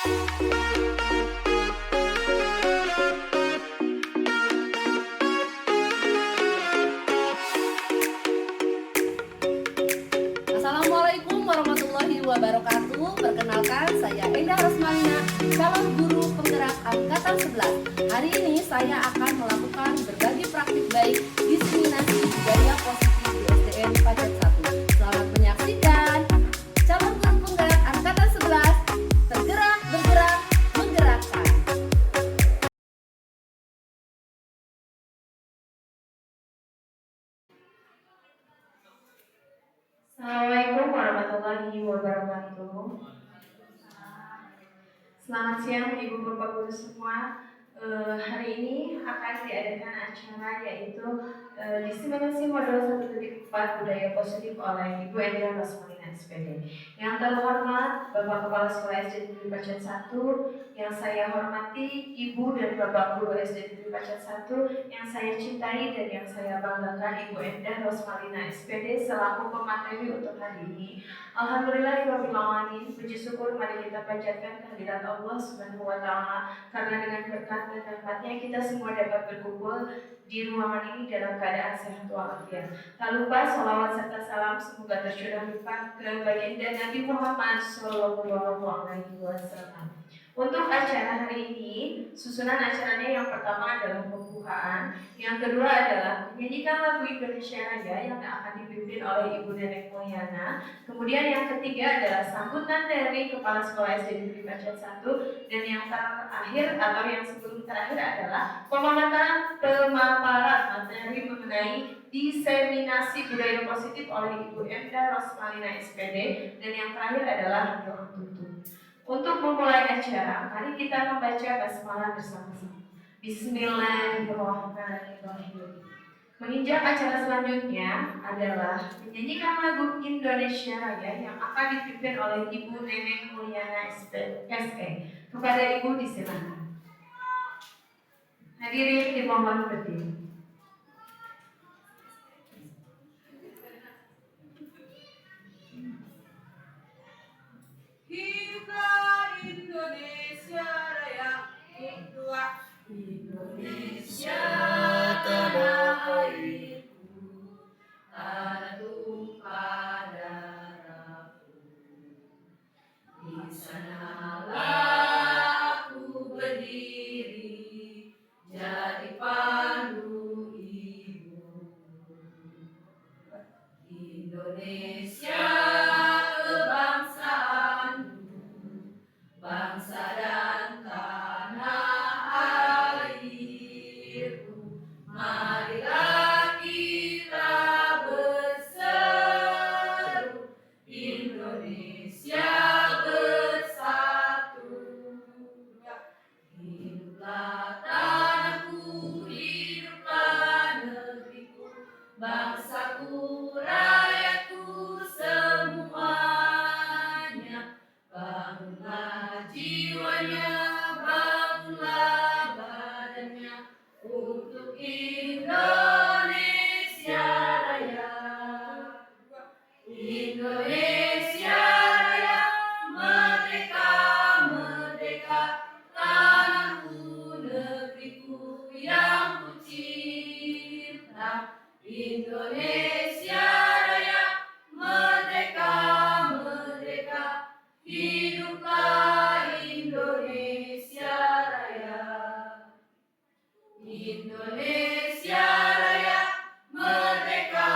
Assalamualaikum warahmatullahi wabarakatuh. Perkenalkan, saya Endah Rosmalina, calon guru penggerak angkatan 11. Hari ini saya akan melakukan berbagi praktik baik diseminasi budaya positif di SDN Pacet 1. Selamat menyaksikan. Calon guru penggerak angkatan 11, tergerak, bergerak, menggerakkan. Assalamualaikum warahmatullahi wabarakatuh. Selamat siang Ibu Bapak Guru semua. Hari ini akan diadakan acara yaitu diseminasi modul 1.4 budaya positif oleh Ibu Endra Rosmalina SPD. Yang terhormat Bapak Kepala Sekolah SD Negeri Pacet 1, yang saya hormati Ibu dan Bapak Guru SD Negeri Pacet 1, yang saya cintai dan yang saya banggakan Ibu Endra Rosmalina SPD selaku pemateri untuk hari ini. Alhamdulillahirrahmanirrahim. Puji syukur mari kita panjatkan kehadirat Allah Subhanahu wa Ta'ala, karena dengan berkat dan rahmatnya kita semua dapat berkumpul di ruangan ini dalam keadaan sehat walafiat. Tak lupa salawat serta salam semoga tercurah limpah ke baginda Nabi Muhammad Sallallahu Alaihi Wasallam. Untuk acara hari ini, susunan acaranya yang pertama adalah pembukaan, yang kedua adalah menyanyikan lagu Indonesia Raya yang akan dipimpin oleh Ibu Nenek Mulyana. Kemudian yang ketiga adalah sambutan dari Kepala Sekolah SD Negeri Pacet 1, dan yang terakhir atau yang sebelum terakhir adalah pemaparan materi mengenai diseminasi budaya positif oleh Ibu Endra Rosmalina SPD, dan yang terakhir adalah doa tutup. Untuk memulai acara, mari kita membaca basmalah bersama-sama. Bismillahirrahmanirrahim. Menginjak acara selanjutnya adalah menyanyikan lagu Indonesia Raya yang akan dipimpin oleh Ibu Nenek Mulyana SE. Kepada Ibu disilakan. Hadirin dimohon berdiri. Hiduplah Indonesia Raya, hiduplah Indonesia tanah airku, tanah tumpah darahku. Di sanalah aku berdiri, jadi pandu ibu. Indonesia bangsa dan tanah airku, marilah kita berseru, Indonesia bersatu. Hiduplah tanahku, hiduplah negeriku, bangsaku, rakyatku semuanya. Bangunlah jiwanya, bangunlah badannya untuk Indonesia Raya. Indonesia Raya, merdeka, merdeka, tanahku, negeriku yang ku cinta. Indonesia Raya, merdeka, merdeka, hiduplah Indonesia Raya. Indonesia Raya, merdeka,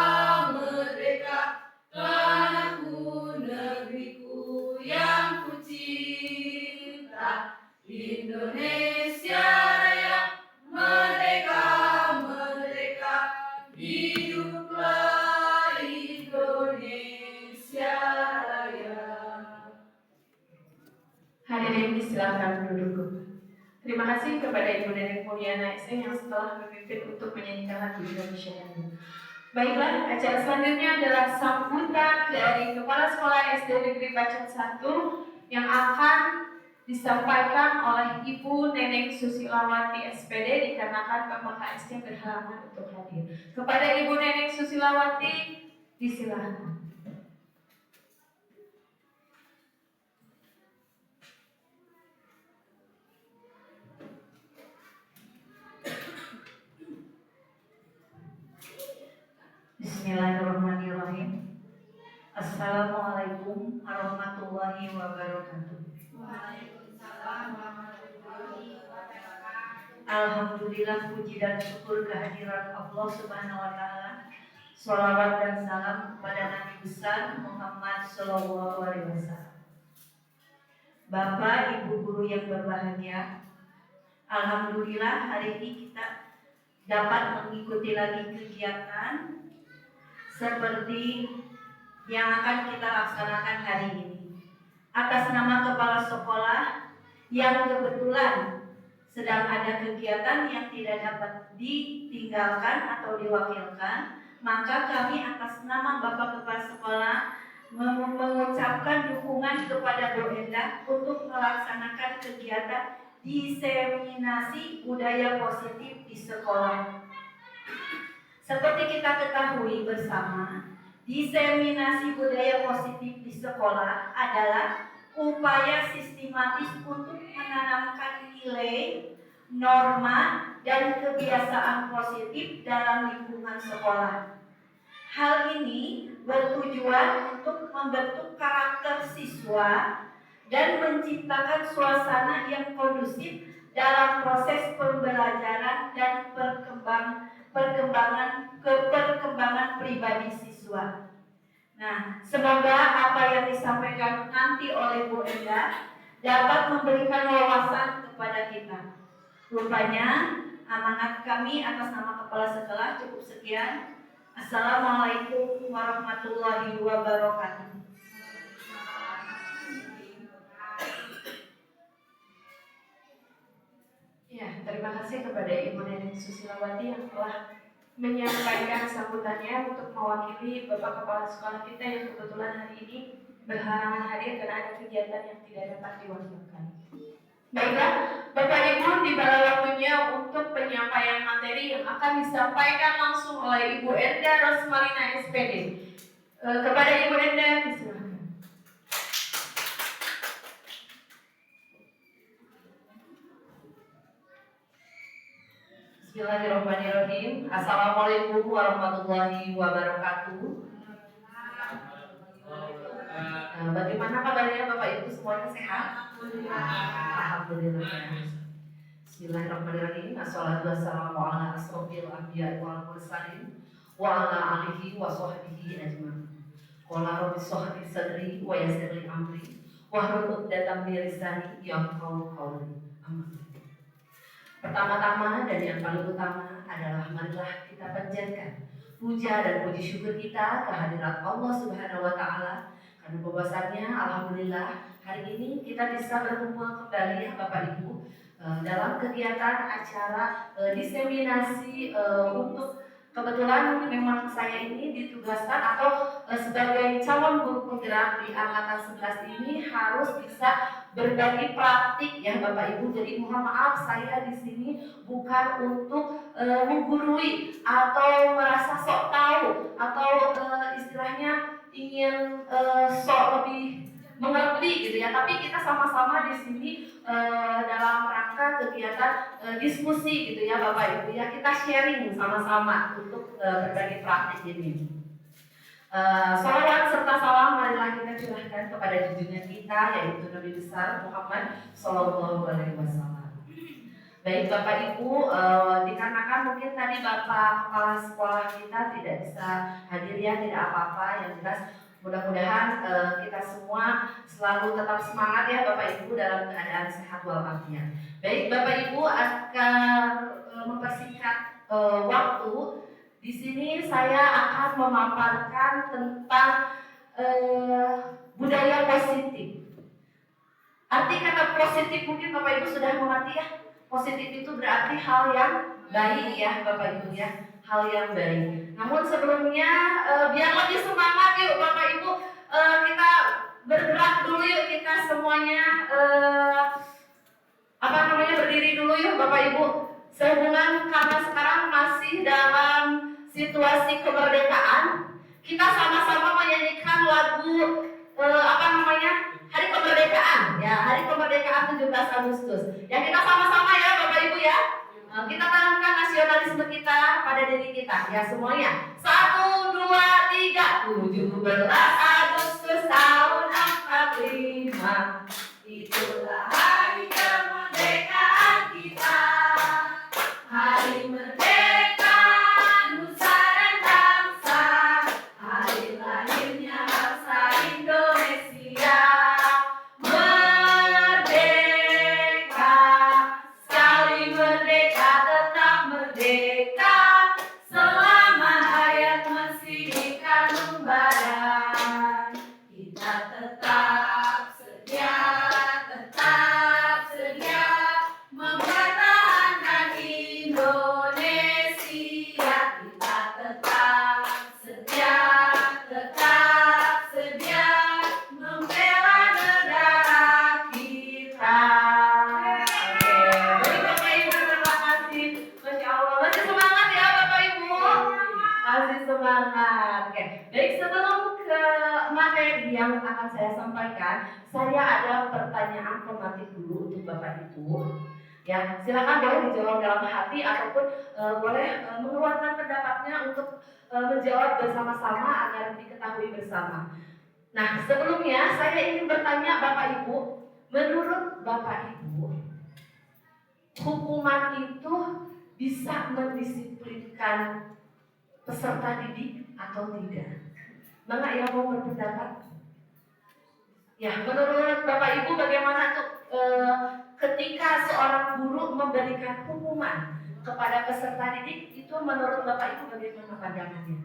merdeka, tanahku, negeriku yang ku cinta. Indonesia Raya, merdeka, merdeka, hiduplah Indonesia Raya. Hadirin disilakan duduk. Terima kasih kepada Ibu Nenek Mulyana SE yang telah memimpin untuk menyanyikan lagu Indonesia Raya. Baiklah, acara selanjutnya adalah sambutan dari Kepala Sekolah SD Negeri Pacet 1 yang akan disampaikan oleh Ibu Neneng Susilawati SPD dikarenakan Bapak KSD berhalangan untuk hadir. Kepada Ibu Neneng Susilawati, disilakan. Bismillahirrahmanirrahim. Assalamualaikum warahmatullahi wabarakatuh. Waalaikumsalam warahmatullahi wabarakatuh. Alhamdulillah, puji dan syukur kehadiran Allah Subhanahu wa taala. Shalawat dan salam kepada Nabi besar Muhammad sallallahu alaihi wasallam. Bapak, Ibu guru yang berbahagia, alhamdulillah hari ini kita dapat mengikuti lagi kegiatan seperti yang akan kita laksanakan hari ini. Atas nama kepala sekolah yang kebetulan sedang ada kegiatan yang tidak dapat ditinggalkan atau diwakilkan, maka kami atas nama Bapak Kepala Sekolah mengucapkan dukungan kepada Bu Endah untuk melaksanakan kegiatan diseminasi budaya positif di sekolah. Seperti kita ketahui bersama, diseminasi budaya positif di sekolah adalah upaya sistematis untuk menanamkan nilai, norma, dan kebiasaan positif dalam lingkungan sekolah. Hal ini bertujuan untuk membentuk karakter siswa dan menciptakan suasana yang kondusif dalam proses pembelajaran dan perkembangan pribadi siswa. Nah, semoga apa yang disampaikan nanti oleh Bu Endah dapat memberikan wawasan kepada kita. Rupanya amanat kami atas nama kepala sekolah cukup sekian. Assalamualaikum warahmatullahi wabarakatuh. Ya, terima kasih kepada Ibu Neneng Susilawati yang telah menyampaikan sambutannya untuk mewakili Bapak Kepala Sekolah kita yang kebetulan hari ini berhalangan hadir karena ada kegiatan yang tidak dapat diwakilkan. Baiklah, Bapak Ibu, tibalah waktunya untuk penyampaian materi yang akan disampaikan langsung oleh Ibu Enda Rosmalina SPD. Kepada Ibu Enda, disilakan. Bismillahirrahmanirrahim. Assalamualaikum warahmatullahi wabarakatuh. Bagaimana kabarnya Bapak Ibu semuanya sehat? Alhamdulillah. Bismillahirrahmanirrahim. Assalatu wassalamu ala asrofil anbiya wal mursalin wa ala alihi wa sahbihi ajma'in. Qala rabbi shrah li sadri wa yassir li amri wahlul 'uqdatam min lisani yafqahu qawli. Amin. Pertama-tama dan yang paling utama adalah marilah kita panjatkan puja dan puji syukur kita kehadirat Allah Subhanahu wa taala karena bahwasannya alhamdulillah hari ini kita bisa berkumpul kembali ya Bapak Ibu dalam kegiatan acara diseminasi untuk kebetulan memang saya ini ditugaskan atau sebagai calon guru penggerak di angkatan 11 ini harus bisa berbagi praktik ya Bapak Ibu. Jadi mohon maaf saya di sini bukan untuk menggurui atau merasa sok tahu atau istilahnya ingin sok lebih mengerti gitu ya. Tapi kita sama-sama di sini dalam rangka kegiatan diskusi gitu ya Bapak Ibu ya. Kita sharing sama-sama untuk berbagi praktik ini. Salawat serta salam marilah kita curahkan kepada junjungan kita yaitu Nabi besar Muhammad Sallallahu Alaihi Wasallam. Baik Bapak Ibu, dikarenakan mungkin tadi Bapak Kepala Sekolah kita tidak bisa hadir ya, tidak apa-apa, yang jelas mudah-mudahan kita semua selalu tetap semangat ya Bapak Ibu dalam keadaan sehat walafiat. Baik Bapak Ibu, akan mempersingkat waktu. Di sini saya akan memaparkan tentang budaya positif. Arti kata positif mungkin Bapak Ibu sudah mengerti ya. Positif itu berarti hal yang baik ya Bapak Ibu ya, hal yang baik. Namun sebelumnya biar lebih semangat yuk Bapak Ibu, kita bergerak dulu yuk kita semuanya berdiri dulu yuk Bapak Ibu. Sehubungan karena sekarang masih dalam situasi kemerdekaan, kita sama-sama menyanyikan lagu Hari Kemerdekaan ya, Hari Kemerdekaan 17 Agustus. Ya kita sama-sama ya Bapak Ibu ya. Kita tanamkan nasionalisme kita pada diri kita ya semuanya. 1, 2, 3. 17 Agustus tahun 45. Itulah hari kemerdekaan kita. Hari merdeka nusa dan bangsa. Hari lahirnya bangsa Indonesia. Merdeka, sekali merdeka tetap merdeka. Selama hayat masih di kandung badan, kita tetap sedia mempertahankan Indonesia. Kita tetap sedia membela negara kita. Oke, baik Bapak Ibu, terima kasih. Masya Allah, masih semangat ya Bapak Ibu? Masih semangat. Oke, baik sebelum ke materi yang akan saya sampaikan, saya ada pertanyaan pemantik dulu untuk Bapak Ibu. Ya, silakan boleh dijawab dalam hati ataupun boleh mengeluarkan pendapatnya untuk menjawab bersama-sama agar diketahui bersama. Nah, sebelumnya saya ingin bertanya Bapak Ibu, menurut Bapak Ibu, hukuman itu bisa mendisiplinkan peserta didik atau tidak? Mana yang mau berpendapat? Ya, menurut Bapak Ibu bagaimana tuh ketika seorang guru memberikan hukuman kepada peserta didik, itu menurut Bapak Ibu bagaimana pandangannya?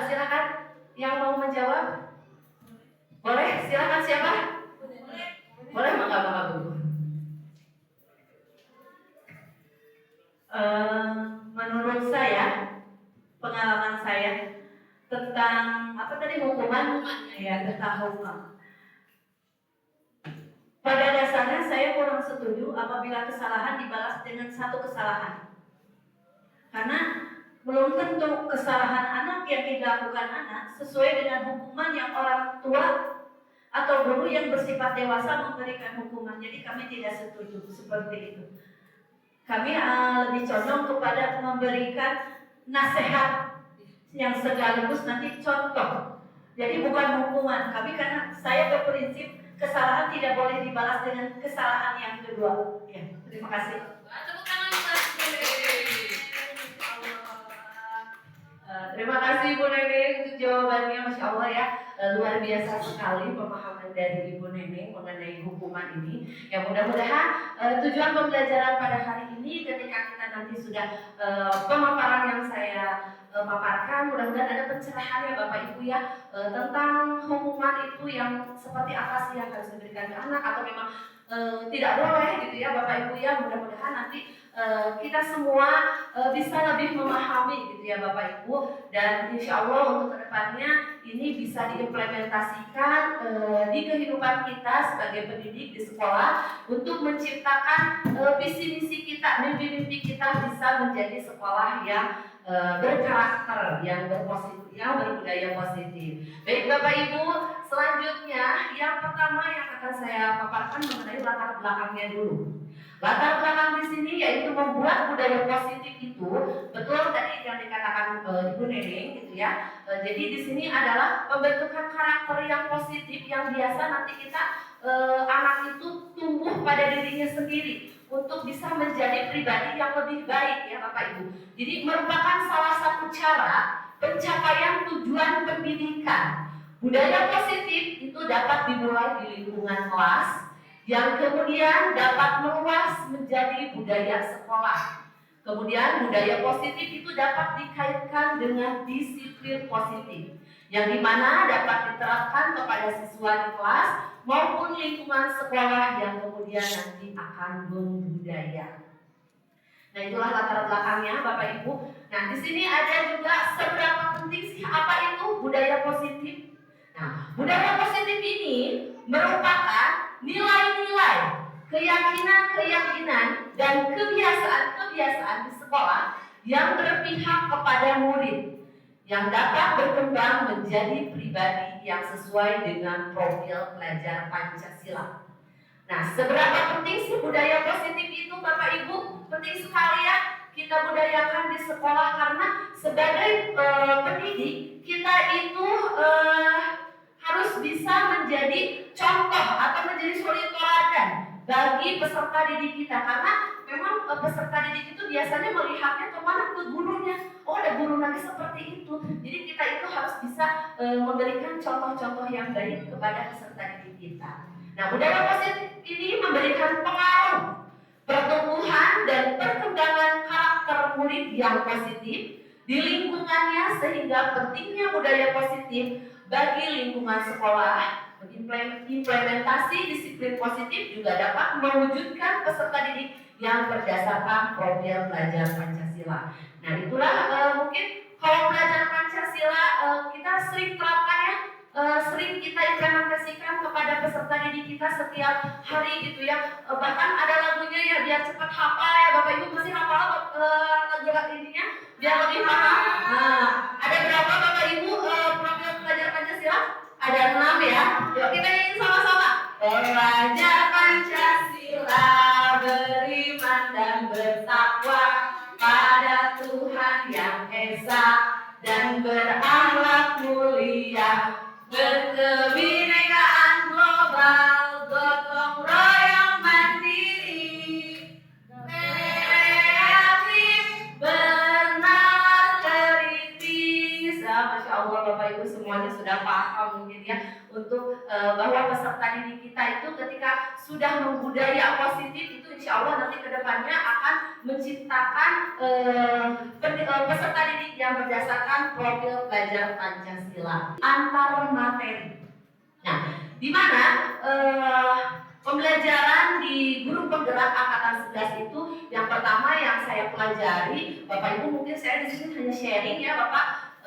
Silakan yang mau menjawab. Boleh, silakan siapa? Boleh enggak Bapak Ibu? Menurut saya, pengalaman saya tentang apa tadi hukuman, ya tentang hukuman. Pada dasarnya saya kurang setuju apabila kesalahan dibalas dengan satu kesalahan. Karena belum tentu kesalahan anak yang dilakukan anak sesuai dengan hukuman yang orang tua atau guru yang bersifat dewasa memberikan hukuman. Jadi kami tidak setuju seperti itu. Kami lebih condong kepada memberikan nasihat yang sekaligus nanti contoh. Jadi bukan hukuman. Kami karena saya berprinsip kesalahan tidak boleh dibalas dengan kesalahan yang kedua. Ya, terima kasih. Tepuk tangan terima kasih Ibu Neneng untuk jawabannya, Masya Allah ya. Luar biasa sekali pemahaman dari Ibu Neneng mengenai hukuman ini. Ya mudah-mudahan tujuan pembelajaran pada hari ini ketika kita nanti sudah pemaparan yang saya paparkan, mudah-mudahan ada pencerahan ya Bapak Ibu ya tentang hukuman itu yang seperti apa sih yang harus diberikan ke anak atau memang tidak boleh gitu ya Bapak Ibu ya. Mudah-mudahan nanti kita semua bisa lebih memahami gitu ya Bapak Ibu, dan insya Allah untuk kedepannya ini bisa diimplementasikan di kehidupan kita sebagai pendidik di sekolah untuk menciptakan visi misi kita, mimpi-mimpi kita bisa menjadi sekolah yang berkarakter, yang berpositif, yang berbudaya positif. Baik Bapak Ibu, selanjutnya yang pertama yang akan saya paparkan mengenai latar belakangnya dulu. Latar belakang di sini yaitu membuat budaya positif itu, betul tadi yang dikatakan Ibu Neneng gitu ya. Jadi di sini adalah pembentukan karakter yang positif yang biasa nanti kita anak itu tumbuh pada dirinya sendiri untuk bisa menjadi pribadi yang lebih baik ya Bapak Ibu. Jadi merupakan salah satu cara pencapaian tujuan pendidikan. Budaya positif itu dapat dimulai di lingkungan kelas, yang kemudian dapat meluas menjadi budaya sekolah. Kemudian budaya positif itu dapat dikaitkan dengan disiplin positif, yang dimana dapat diterapkan kepada siswa di kelas maupun lingkungan sekolah yang kemudian nanti akan membudaya. Nah itulah latar belakangnya Bapak Ibu. Nah di sini ada juga seberapa penting sih apa itu budaya positif. Nah budaya positif ini merupakan nilai-nilai, keyakinan-keyakinan, dan kebiasaan-kebiasaan di sekolah yang berpihak kepada murid, yang dapat berkembang menjadi pribadi yang sesuai dengan profil pelajar Pancasila. Nah, seberapa penting sih budaya positif itu Bapak Ibu? Penting sekali ya. kita budayakan di sekolah, karena sebagai pendidik kita itu harus bisa menjadi contoh atau menjadi suri teladan bagi peserta didik kita, karena memang peserta didik itu biasanya melihatnya kemana, ke gurunya. Oh, ada guru lagi seperti itu. Jadi kita itu harus bisa memberikan contoh-contoh yang baik kepada peserta didik kita. Nah, budaya positif ini memberikan pengaruh pertumbuhan dan perkembangan karakter murid yang positif di lingkungannya, sehingga pentingnya budaya positif bagi lingkungan sekolah. Implementasi disiplin positif juga dapat mewujudkan peserta didik yang berdasarkan profil belajar Pancasila. Nah, itulah mungkin kalau belajar Pancasila kita sering terapkan ya, sering kita implementasikan kepada peserta didik kita setiap hari gitu ya. Bahkan ada lagunya ya, biar cepat hafal ya. Bapak Ibu masih hafal lagu ininya biar lebih paham. Nah, ada berapa Bapak Ibu profil belajar Pancasila? Ada 6 ya. Yuk kita nyanyi sama-sama. Belajar Pancasila, beriman dan bertakwa pada Tuhan yang esa dan berakhlak mulia, berkebinekaan global, gotong royong mandiri, kreatif, benar, kritis. Masya Allah Bapak Ibu semuanya sudah paham mungkin ya, untuk bahwa peserta didik kita itu ketika sudah membudaya positif itu insya Allah nanti kedepannya akan menciptakan peserta didik yang berdasarkan profil belajar Pancasila antar materi. Nah, di mana pembelajaran di guru penggerak angkatan 11 itu yang pertama yang saya pelajari, Bapak Ibu mungkin saya di sini hanya sharing ya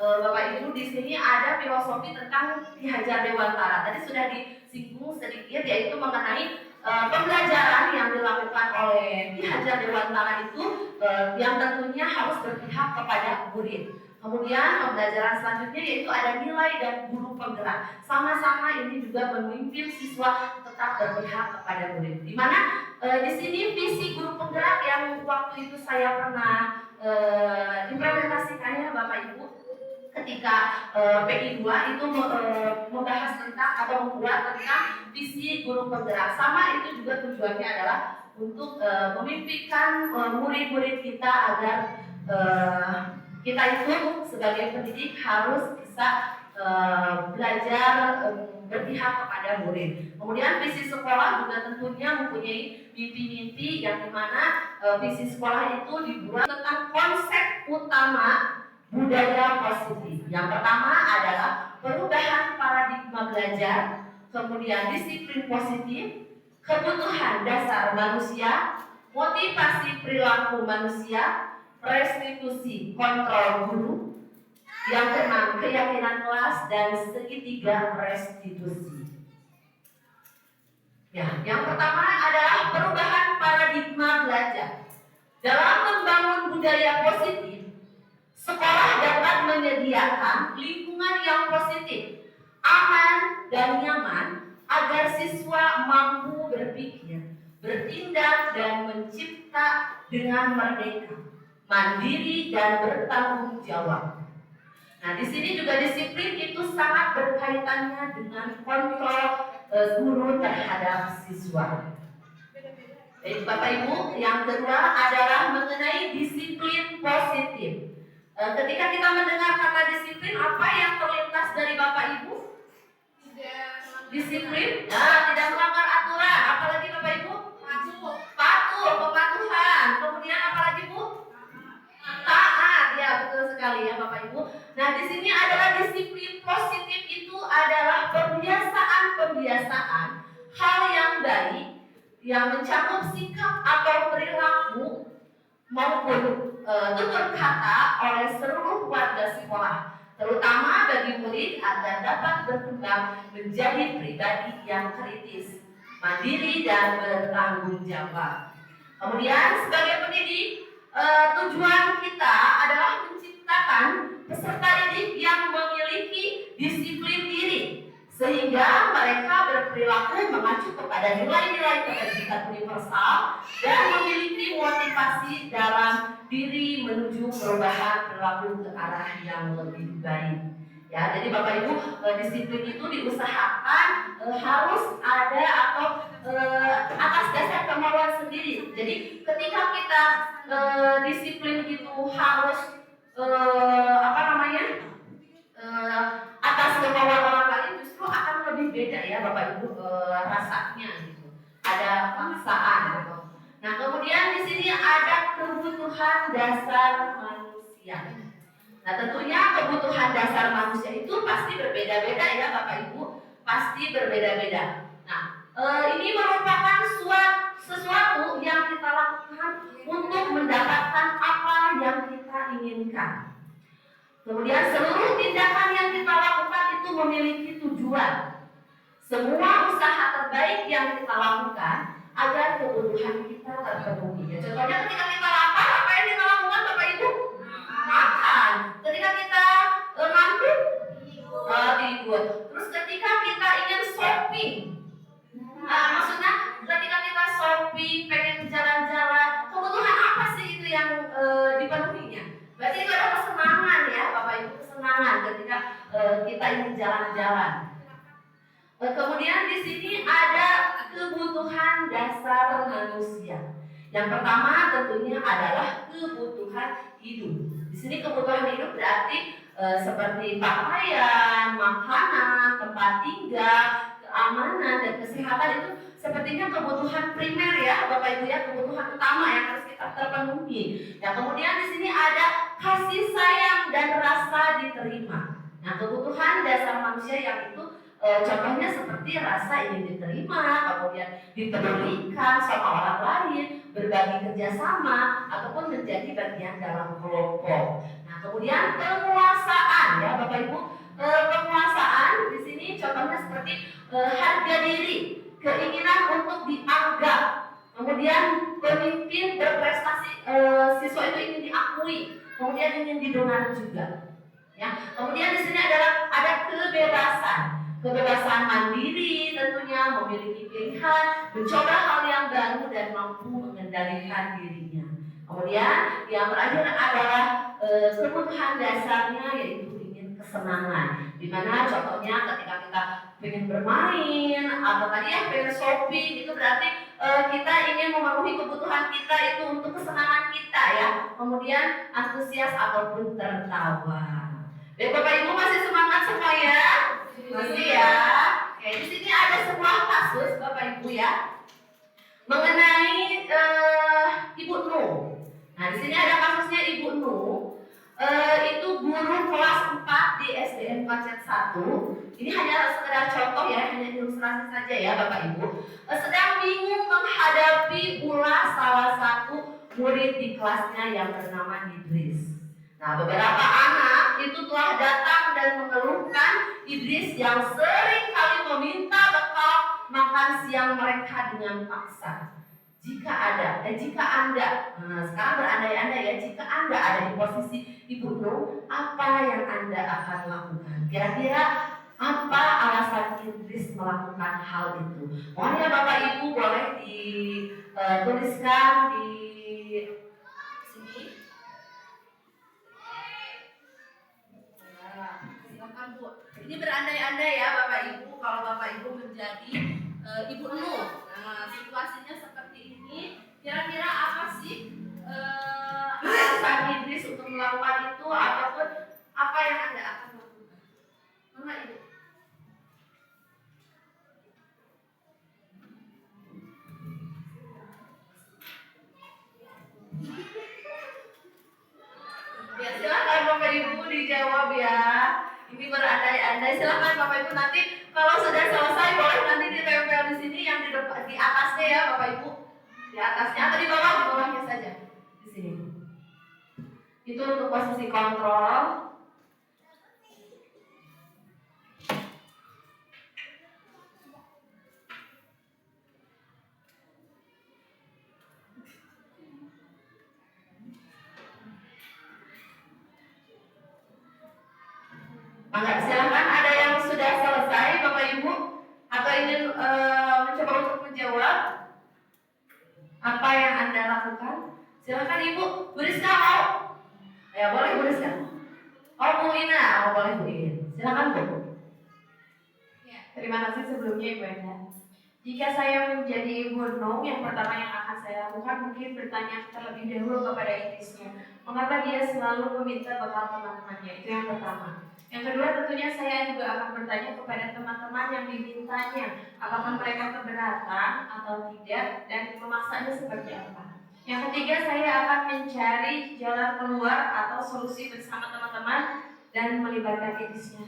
Bapak Ibu, di sini ada filosofi tentang Ki Hajar Dewantara. Tadi sudah disinggung sedikit, yaitu mengenai pembelajaran yang dilakukan oleh Ki Hajar Dewantara itu yang tentunya harus berpihak kepada murid. Kemudian pembelajaran selanjutnya yaitu ada nilai dan guru penggerak. Sama-sama ini juga memimpin siswa tetap berpihak kepada murid. Di mana di sini visi guru penggerak yang waktu itu saya pernah implementasikannya Bapak Ibu ketika PI 2 itu membahas tentang atau membuat tentang visi guru penggerak. Sama itu juga tujuannya adalah untuk memimpikan murid-murid kita agar kita itu sebagai pendidik harus bisa belajar berpihak kepada murid. Kemudian visi sekolah juga tentunya mempunyai mimpi-mimpi yang dimana visi sekolah itu dibuat tentang konsep utama budaya positif. Yang pertama adalah perubahan paradigma belajar, kemudian disiplin positif, kebutuhan dasar manusia, motivasi perilaku manusia, restitusi kontrol guru, yang keenam keyakinan kelas, dan segitiga restitusi. Ya, yang pertama adalah perubahan paradigma belajar. Dalam membangun budaya positif, sekolah dapat menyediakan lingkungan yang positif, aman, dan nyaman agar siswa mampu berpikir, bertindak, dan mencipta dengan merdeka, mandiri, dan bertanggung jawab. Nah, di sini juga disiplin itu sangat berkaitannya dengan kontrol guru terhadap siswa. Baik Bapak Ibu, yang kedua adalah mengenai disiplin positif. Ketika kita mendengar kata disiplin, apa yang terlintas dari Bapak Ibu? Disiplin, tidak melanggar aturan. Apalagi Bapak Ibu? Patuh, kepatuhan. Kemudian apalagi Bu? Taat, ya betul sekali ya Bapak Ibu. Nah, di sini adalah disiplin positif itu adalah pembiasaan hal yang baik yang mencakup sikap atau perilaku maupun tutur kata oleh seluruh warga sekolah, terutama bagi murid agar dapat berkembang menjadi pribadi yang kritis, mandiri, dan bertanggung jawab. Kemudian sebagai pendidik, tujuan kita adalah menciptakan peserta didik yang memiliki disiplin diri, sehingga mereka berperilaku mengacu kepada nilai-nilai ketertiban universal dan memiliki motivasi investasi dalam diri menuju perubahan perilaku ke arah yang lebih baik. Ya, jadi Bapak Ibu, disiplin itu diusahakan harus ada atau atas dasar kemauan sendiri. Jadi ketika kita disiplin itu harus atas kemauan orang lain, justru akan lebih beda ya Bapak Ibu rasanya gitu. Ada paksaan gitu. Nah, kemudian di sini ada kebutuhan dasar manusia. Nah, tentunya kebutuhan dasar manusia itu pasti berbeda-beda ya Bapak Ibu, pasti berbeda-beda. Nah, ini merupakan sesuatu yang kita lakukan untuk mendapatkan apa yang kita inginkan. Kemudian seluruh tindakan yang kita lakukan itu memiliki tujuan. Semua usaha terbaik yang kita lakukan agar kebutuhan kita terpenuhi. Ya, contohnya ketika kita lapar, apa yang kita lakukan Bapak Ibu? Makan. Ketika kita ngantuk, tidur. Terus ketika kita ingin shopping, maksudnya ketika kita shopping, pengen jalan-jalan, kebutuhan apa sih itu yang dipenuhinya? Berarti itu ada kesenangan ya Bapak Ibu, kesenangan ketika kita ingin jalan-jalan. Kemudian di sini ada kebutuhan dasar manusia. Yang pertama tentunya adalah kebutuhan hidup. Di sini kebutuhan hidup berarti seperti pakaian, makanan, tempat tinggal, keamanan dan kesehatan itu sepertinya kebutuhan primer ya Bapak Ibu ya, kebutuhan utama yang harus kita terpenuhi. Nah, kemudian di sini ada kasih sayang dan rasa diterima. Nah, kebutuhan dasar manusia yang itu contohnya seperti rasa ingin diterima, kemudian dipedulikan sama orang lain, berbagi kerjasama, ataupun menjadi bagian dalam kelompok. Nah, kemudian penguasaan ya Bapak Ibu, penguasaan di sini contohnya seperti harga diri, keinginan untuk dianggap, kemudian pemimpin berprestasi, siswa itu ingin diakui, kemudian ingin didengar juga. Ya, kemudian di sini ada kebebasan mandiri, tentunya memiliki pilihan, mencoba hal yang baru dan mampu mengendalikan dirinya. Kemudian yang terakhir adalah kebutuhan dasarnya yaitu ingin kesenangan. Dimana contohnya ketika kita ingin bermain atau tadi pengen shopping, itu berarti kita ingin memenuhi kebutuhan kita itu untuk kesenangan kita ya. Kemudian antusias ataupun tertawa. Bapak Ibu masih semangat semua ya? Masih ya. Oke, di sini ada sebuah kasus Bapak Ibu ya mengenai Ibu Nuh. Nah, di sini ada kasusnya Ibu Nuh. Itu guru kelas 4 di SDN Pacet 1. Ini hanya sekedar contoh ya, hanya ilustrasi saja ya Bapak Ibu. Sedang bingung menghadapi ulah salah satu murid di kelasnya yang bernama Idris. Nah, beberapa anak itu telah datang dan mengeluhkan Idris yang sering kali meminta bekal makan siang mereka dengan paksa. Jika Anda, sekarang berandai-andai ya, jika Anda ada di posisi Ibu Nuh, apa yang Anda akan lakukan? Kira-kira apa alasan Idris melakukan hal itu? Mohon ya Bapak Ibu boleh dituliskan di sini. Silakan Bu. Ini berandai-andai ya Bapak Ibu, kalau Bapak Ibu menjadi Ibu Nuh. Nah, situasinya seperti ini. Kira-kira apa sih alasan Idris untuk melakukan itu ataupun apa yang Anda akan lakukan? Mana Ibu? Ya, silakan Bapak Ibu dijawab ya. Ini berandai-andai. Silakan Bapak Ibu, nanti kalau sudah selesai boleh nanti ditempel di sini yang di depan, di atasnya ya Bapak Ibu. Di atasnya atau di bawahnya saja. Di sini. Itu untuk posisi kontrol. Silakan, ada yang sudah selesai Bapak Ibu atau ingin mencoba untuk menjawab apa yang Anda lakukan? Silakan Ibu. Bu Rizka mau? Ya boleh Bu Rizka. Oh Bu Ina, oh boleh Bu Ina. Silakan Bu. Ya, terima kasih sebelumnya Ibu Enda. Jika saya menjadi Ibu Nung, yang pertama yang akan saya lakukan mungkin bertanya terlebih dahulu kepada Idrisnya. Mengapa dia selalu meminta bekal teman-temannya? Itu yang pertama. Yang kedua tentunya saya juga akan bertanya kepada teman-teman yang dimintanya. Apakah mereka keberatan atau tidak dan memaksanya seperti apa. Yang ketiga saya akan mencari jalan keluar atau solusi bersama teman-teman dan melibatkan Idrisnya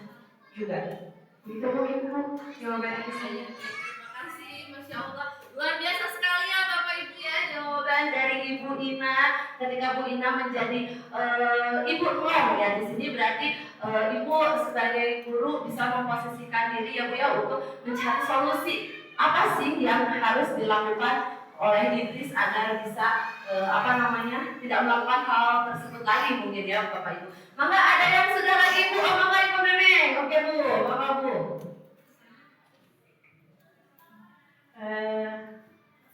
juga. Itu mungkin jawaban dari saya. Terima kasih, Masya Allah. Luar biasa sekali ya Bapak Ibu ya jawaban dari Ibu Ina. Ketika Bu Ina menjadi Ibu Nung ya di sini berarti Ibu sebagai guru bisa memposisikan diri ya Bu ya untuk mencari solusi apa sih yang harus dilakukan oleh Idris agar bisa tidak melakukan hal tersebut lagi mungkin ya Bapak Ibu. Maka ada yang sudah lagi Bu, oh maka Ibu Neneng. Oke Bu, maka Bu.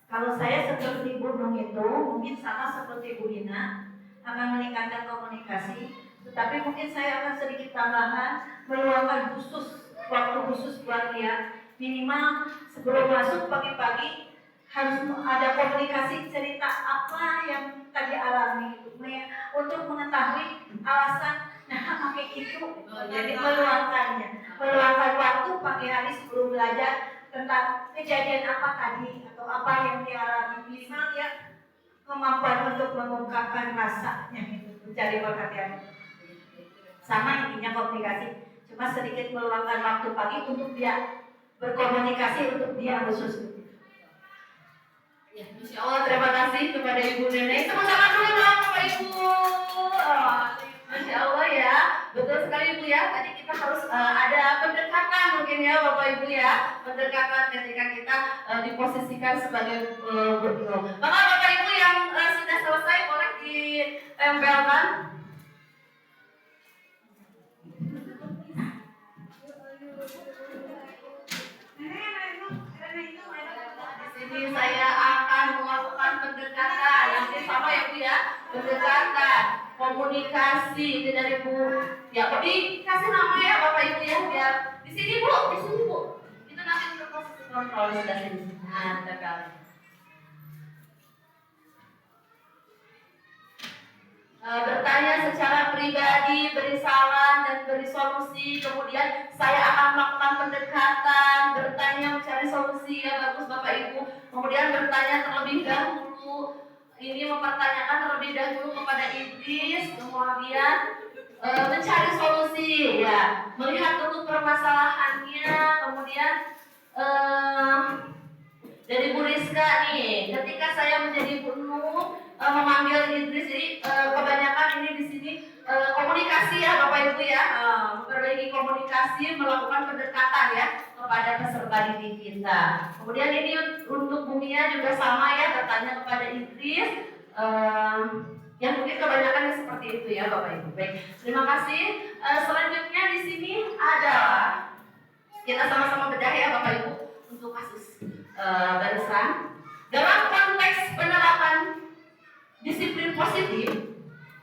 Kalau saya seperti Bu Nung itu mungkin sama seperti Bu Ina akan meningkatkan komunikasi, tetapi mungkin saya akan sedikit tambahan meluangkan waktu khusus buat dia. Minimal sebelum masuk pagi-pagi harus ada komunikasi cerita apa yang tadi alami gitu, untuk mengetahui alasan pakai itu. Jadi meluangkan waktu pagi hari sebelum belajar tentang kejadian apa tadi atau apa yang dia alami, minimal ya kemampuan untuk mengungkapkan rasanya gitu, mencari perhatian. Sama intinya komunikasi, cuma sedikit meluangkan waktu pagi untuk dia berkomunikasi untuk dia khusus. Ya, Masya Allah, terima kasih kepada Ibu Neneng. Tepuk tangan dulu dong Bapak Ibu. Oh, Masya Allah ya, betul sekali Bu ya. Tadi kita harus ada pendekatan mungkin ya Bapak Ibu ya, pendekatan ketika kita diposisikan sebagai guru. Maka Bapak Ibu yang sudah selesai boleh ditempelkan. Di sini saya akan melakukan pendekatan yang sama ya Bu ya, pendekatan komunikasi ini dari Bu. Ya, Budi kasih nama ya Bapak Ibu ya, biar di sini Bu, itu nanti untuk posisi kontrol sudah sini. Nah, tekan. Bertanya secara pribadi, beri saran dan beri solusi. Kemudian saya akan melakukan pendekatan, bertanya mencari solusi ya bagus Bapak Ibu. Kemudian bertanya terlebih dahulu, ini mempertanyakan terlebih dahulu kepada Idris, kemudian mencari solusi ya, melihat dulu permasalahannya, kemudian dari Bu Rizka nih, ketika saya menjadi Bu Nung memanggil Idris, jadi kebanyakan ini di sini komunikasi ya Bapak Ibu ya, memperbaiki komunikasi, melakukan pendekatan ya kepada peserta didik kita. Kemudian ini untuk Bu Mia juga sama ya, bertanya kepada Idris, yang mungkin kebanyakan seperti itu ya Bapak Ibu. Baik, terima kasih. Selanjutnya di sini adalah kita sama-sama bedah ya Bapak Ibu untuk kasus barusan. Dalam konteks penerapan disiplin positif,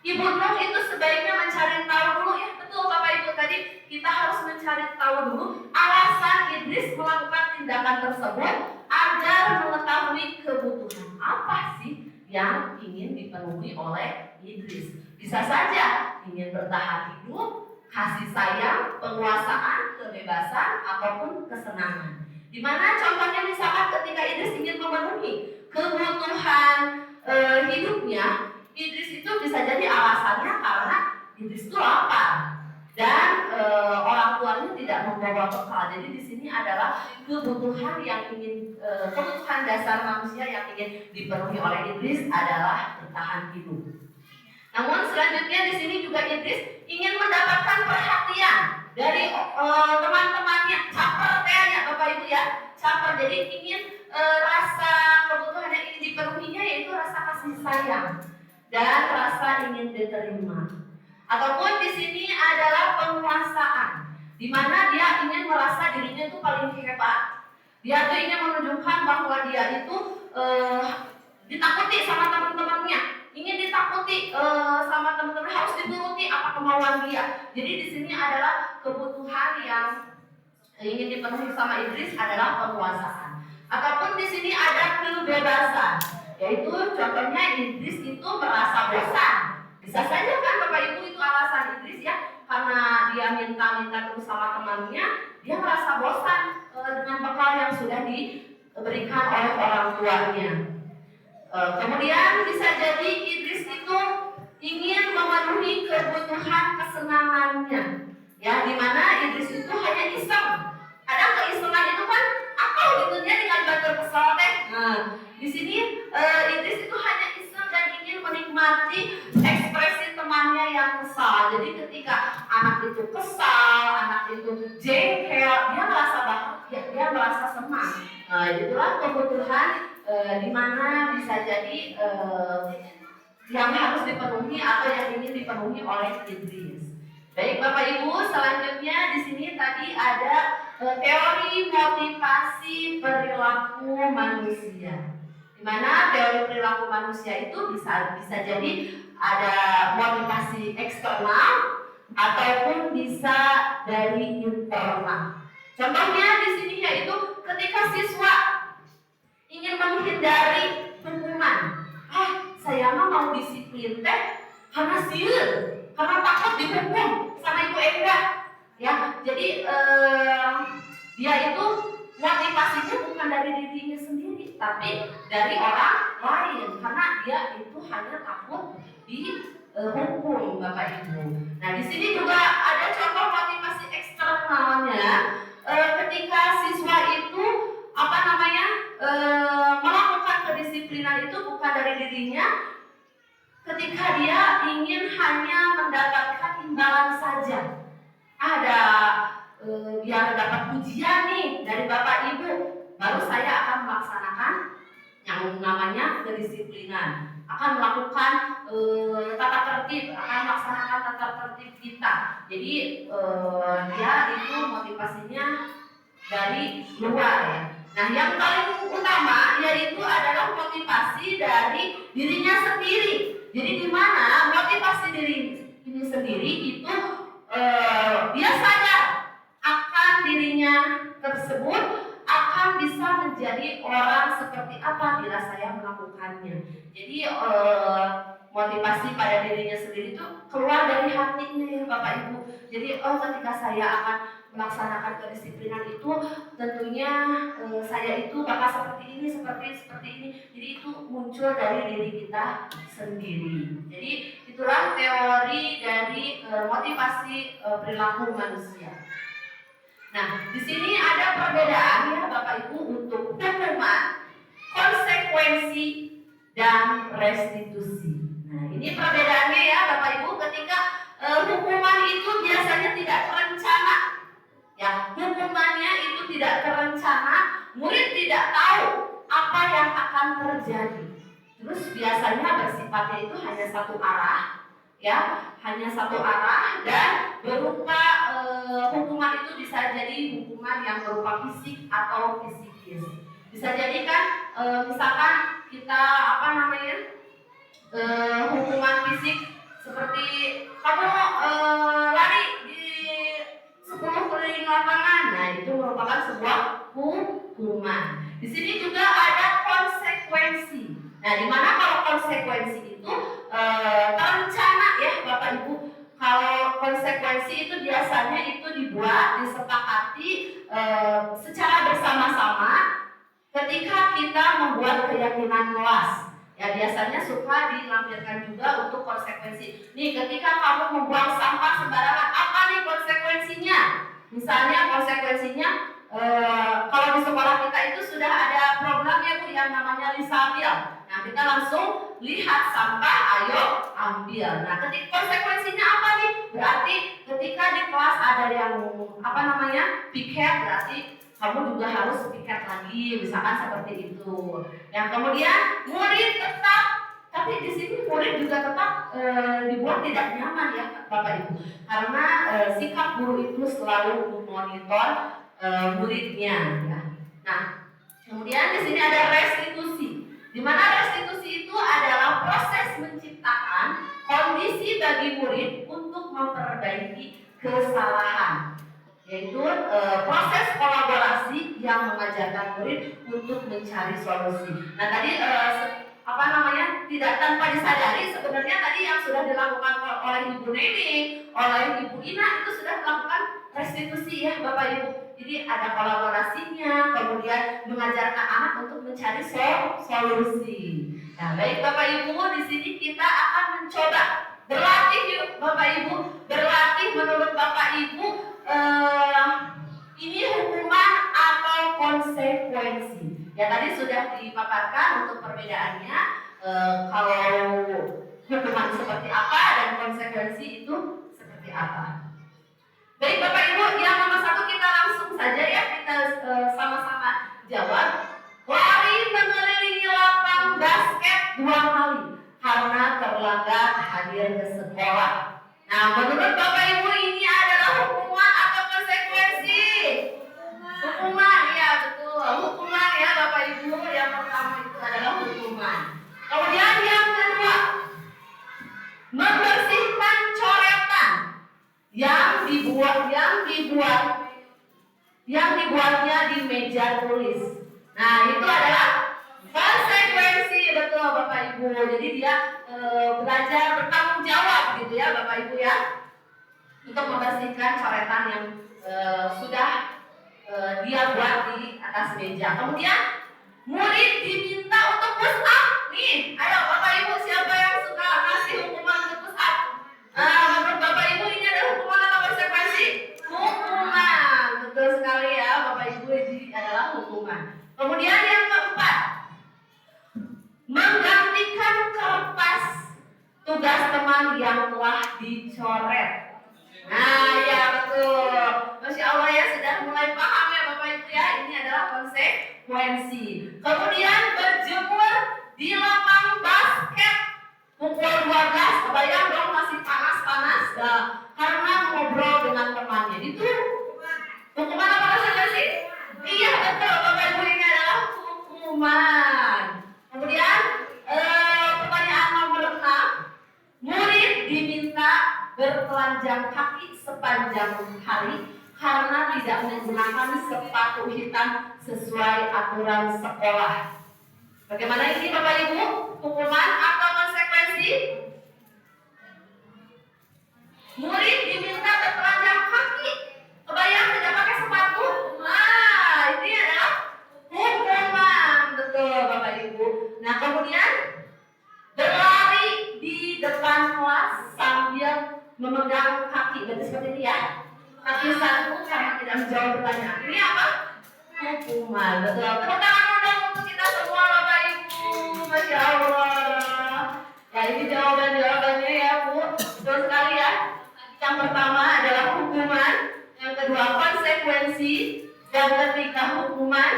Ibu Nung itu sebaiknya mencari tahu dulu ya, betul Bapak Ibu, tadi kita harus mencari tahu dulu alasan Idris melakukan tindakan tersebut agar mengetahui kebutuhan apa sih yang ingin dipenuhi oleh Idris. Bisa saja ingin bertahan hidup, kasih sayang, penguasaan, kebebasan, ataupun kesenangan. Dimana contohnya misalkan ketika Idris ingin memenuhi kebutuhan hidupnya, Idris itu bisa jadi alasannya karena Idris itu lapar dan orang tuanya tidak membawa bekal. Jadi di sini adalah kebutuhan yang ingin kebutuhan dasar manusia yang ingin dipenuhi oleh Idris adalah bertahan hidup. Namun selanjutnya di sini juga Idris ingin mendapatkan perhatian dari teman-temannya, caper kayaknya Bapak Ibu ya, caper. Jadi ingin rasa kebutuhan yang ingin dipenuhinya yaitu rasa kasih sayang dan rasa ingin diterima. Ataupun di sini adalah penguasaan, di mana dia ingin merasa dirinya itu paling hebat. Dia tuh ingin menunjukkan bahwa dia itu ditakuti sama teman-temannya, ingin dituruti sama teman-teman, harus dituruti apa kemauan dia. Jadi di sini adalah kebutuhan yang ingin dipenuhi sama iblis adalah penguasaan. Ataupun di sini ada kebebasan, yaitu contohnya iblis itu merasa bosan. Bisa saja kan Bapak Ibu itu alasan iblis ya, karena dia minta terus sama temannya, dia merasa bosan dengan bekal yang sudah diberikan oleh orang tuanya. Kemudian bisa jadi iblis itu ingin memenuhi kebutuhan kesenangannya, ya, dimana iblis itu hanya iseng. Kadang keisengan itu kan apa gitu, dia dengan batur kesel teh. Nah, di sini iblis itu hanya iseng dan ingin menikmati ekspresi temannya yang kesal. Jadi ketika anak itu kesal, anak itu jengkel, dia merasa bahagia, dia merasa senang. Nah, itulah kebutuhan di mana bisa jadi yang harus dipenuhi atau yang ingin dipenuhi oleh iblis. Baik Bapak Ibu, selanjutnya di sini tadi ada teori motivasi perilaku manusia. Di mana teori perilaku manusia itu bisa jadi ada motivasi eksternal ataupun bisa dari internal. Contohnya di sini yaitu ketika siswa ingin menghindari hukuman. Saya mah mau disiplin teh karena sieun, karena takut dihukum sama Ibu Enda. Ya, jadi dia itu motivasinya bukan dari dirinya sendiri, tapi dari orang lain, karena dia itu hanya takut dihukum, Bapak Ibu. Nah, di sini juga ada contoh motivasi eksternalnya. Ketika siswa itu melakukan kedisiplinan itu bukan dari dirinya, ketika dia ingin hanya mendapatkan imbalan saja. Ada biar dapat pujian nih dari Bapak Ibu, baru saya akan melaksanakan yang namanya kedisiplinan, akan melakukan tata tertib, akan melaksanakan tata tertib kita. Jadi dia itu motivasinya dari luar ya. Nah, yang paling utama yaitu adalah motivasi dari dirinya sendiri. Jadi di mana motivasi diri ini sendiri itu dia sadar akan dirinya tersebut akan bisa menjadi orang seperti apa bila saya melakukannya. Jadi motivasi pada dirinya sendiri itu keluar dari hatinya ya Bapak Ibu. Jadi ketika saya akan melaksanakan kedisiplinan itu tentunya saya itu bakal seperti ini. Jadi itu muncul dari diri kita sendiri. Jadi itulah teori dari motivasi perilaku manusia. Nah, di sini ada perbedaan ya Bapak Ibu untuk hukuman, konsekuensi, dan restitusi. Nah, ini perbedaannya ya Bapak Ibu. Ketika hukuman itu biasanya tidak terencana. Ya, hukumannya itu tidak terencana, murid tidak tahu apa yang akan terjadi. Terus biasanya bersifatnya itu hanya satu arah, ya, hanya satu arah dan berupa hukuman itu bisa jadi hukuman yang berupa fisik atau psikis. Bisa jadi kan, misalkan kita hukuman fisik seperti kamu lari di 10 keliling lapangan. Nah, itu merupakan sebuah hukuman. Di sini juga ada konsekuensi. Nah, di mana kalau konsekuensi itu terencana ya Bapak Ibu. Kalau konsekuensi itu biasanya itu dibuat, disepakati secara bersama-sama ketika kita membuat keyakinan kelas. Ya, biasanya suka dilampirkan juga untuk konsekuensi. Nih, ketika kamu membuang sampah sembarangan, apa nih konsekuensinya? Misalnya konsekuensinya kalau di sekolah kita itu sudah ada programnya Bu yang namanya Lisabil. Nah, kita langsung lihat sampah, ayo ambil. Nah, ketika konsekuensinya apa nih? Berarti ketika di kelas ada yang piket, berarti kamu juga harus piket lagi, misalkan seperti itu. Yang kemudian murid tetap, tapi di sini murid juga tetap dibuat tidak nyaman ya Bapak Ibu, karena sikap guru itu selalu memonitor muridnya. Ya. Nah, kemudian di sini ada restitusi, di mana restitusi itu adalah proses menciptakan bagi murid untuk memperbaiki kesalahan, yaitu proses kolaborasi yang mengajarkan murid untuk mencari solusi. Nah tadi tidak tanpa disadari sebenarnya tadi yang sudah dilakukan oleh Ibu Neni, oleh Ibu Ina itu sudah melakukan restitusi ya Bapak Ibu. Jadi ada kolaborasinya, kemudian mengajarkan anak untuk mencari solusi. Nah baik Bapak Ibu, di sini kita akan mencoba berlatih yuk Bapak Ibu, berlatih menurut Bapak Ibu ini hukuman atau konsekuensi. Ya tadi sudah dipaparkan untuk perbedaannya. Kalau hukuman seperti apa dan konsekuensi itu seperti apa. Baik Bapak Ibu, yang nomor 1 kita langsung saja ya, kita sama-sama jawab. Lari mengelilingi lapang basket 2 kali karena terlambat hadir ke sekolah. Nah menurut Bapak Ibu ini adalah hukuman atau konsekuensi? Hukuman, ya betul, hukuman ya Bapak Ibu. Yang pertama itu adalah hukuman. Kemudian yang kedua, membersihkan coretan yang dibuatnya di meja tulis. Nah itu adalah konsekuensi, betul Bapak Ibu. Jadi dia belajar bertanggung jawab gitu ya Bapak Ibu ya, untuk membersihkan coretan yang sudah dia buat di atas meja. Kemudian murid diminta untuk push up. Nih, ayo Bapak Ibu, siapa yang suka ngasih hukuman untuk push up? Menurut Bapak Ibu ini adalah hukuman atau konsekuensi? Hukuman, betul sekali ya Bapak Ibu, ini adalah hukuman. Kemudian yang keempat, menggantikan kertas tugas teman yang telah dicoret. Nah ya betul, Masya Allah ya, sudah mulai paham ya Bapak Ibu ya, ini adalah konsekuensi. Kemudian berjemur di lapang basket pukul 12, kebayang dong masih panas-panas karena ngobrol dengan temannya. Itu hukuman apa konsekuensi? Iya betul Bapak Ibu, ini adalah hukuman. Kemudian pertanyaan nomor 6, murid diminta bertelanjang kaki sepanjang hari karena tidak menggunakan sepatu hitam sesuai aturan sekolah. Bagaimana ini Bapak Ibu? Hukuman atau konsekuensi? Murid diminta bertelanjang kaki, kebayang tidak pakai sepatu? Nah ini adalah hukuman, betul Bapak Ibu. Nah kemudian berlari di depan kelas sambil memegang kaki, berarti seperti ini ya, kaki satu karena tidak menjawab pertanyaan. Ini apa? Hukuman, betul. Tepuk tangan dong untuk kita semua Bapak Ibu, Masya Allah. Ya ini jawabannya ya Bu, betul sekali ya. Yang pertama adalah hukuman, yang kedua konsekuensi, yang ketiga hukuman,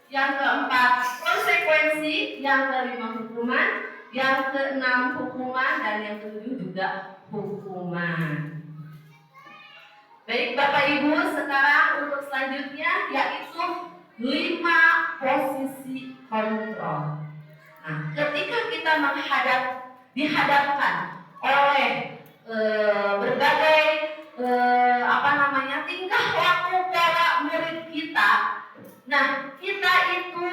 yang keempat konsekuensi, yang kelima hukuman, yang keenam hukuman, dan yang ketujuh juga hukuman. Baik Bapak Ibu, sekarang untuk selanjutnya yaitu 5 posisi kontrol. Nah, ketika kita dihadapkan oleh berbagai tingkah laku para murid kita, nah kita itu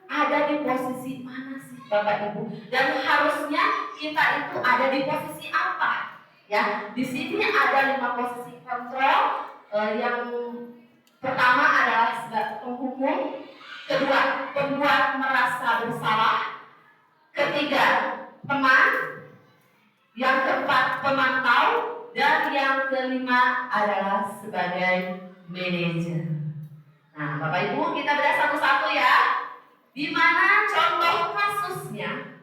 ada di posisi mana sih Bapak Ibu? Dan harusnya kita itu ada di posisi apa? Ya, di sini ada 5 posisi kontrol. Yang pertama adalah sebagai penghukum, kedua pembuat merasa bersalah, ketiga teman, yang keempat pemantau, dan yang kelima adalah sebagai manajer. Nah, Bapak Ibu kita bedah satu-satu ya. Di mana contoh kasusnya?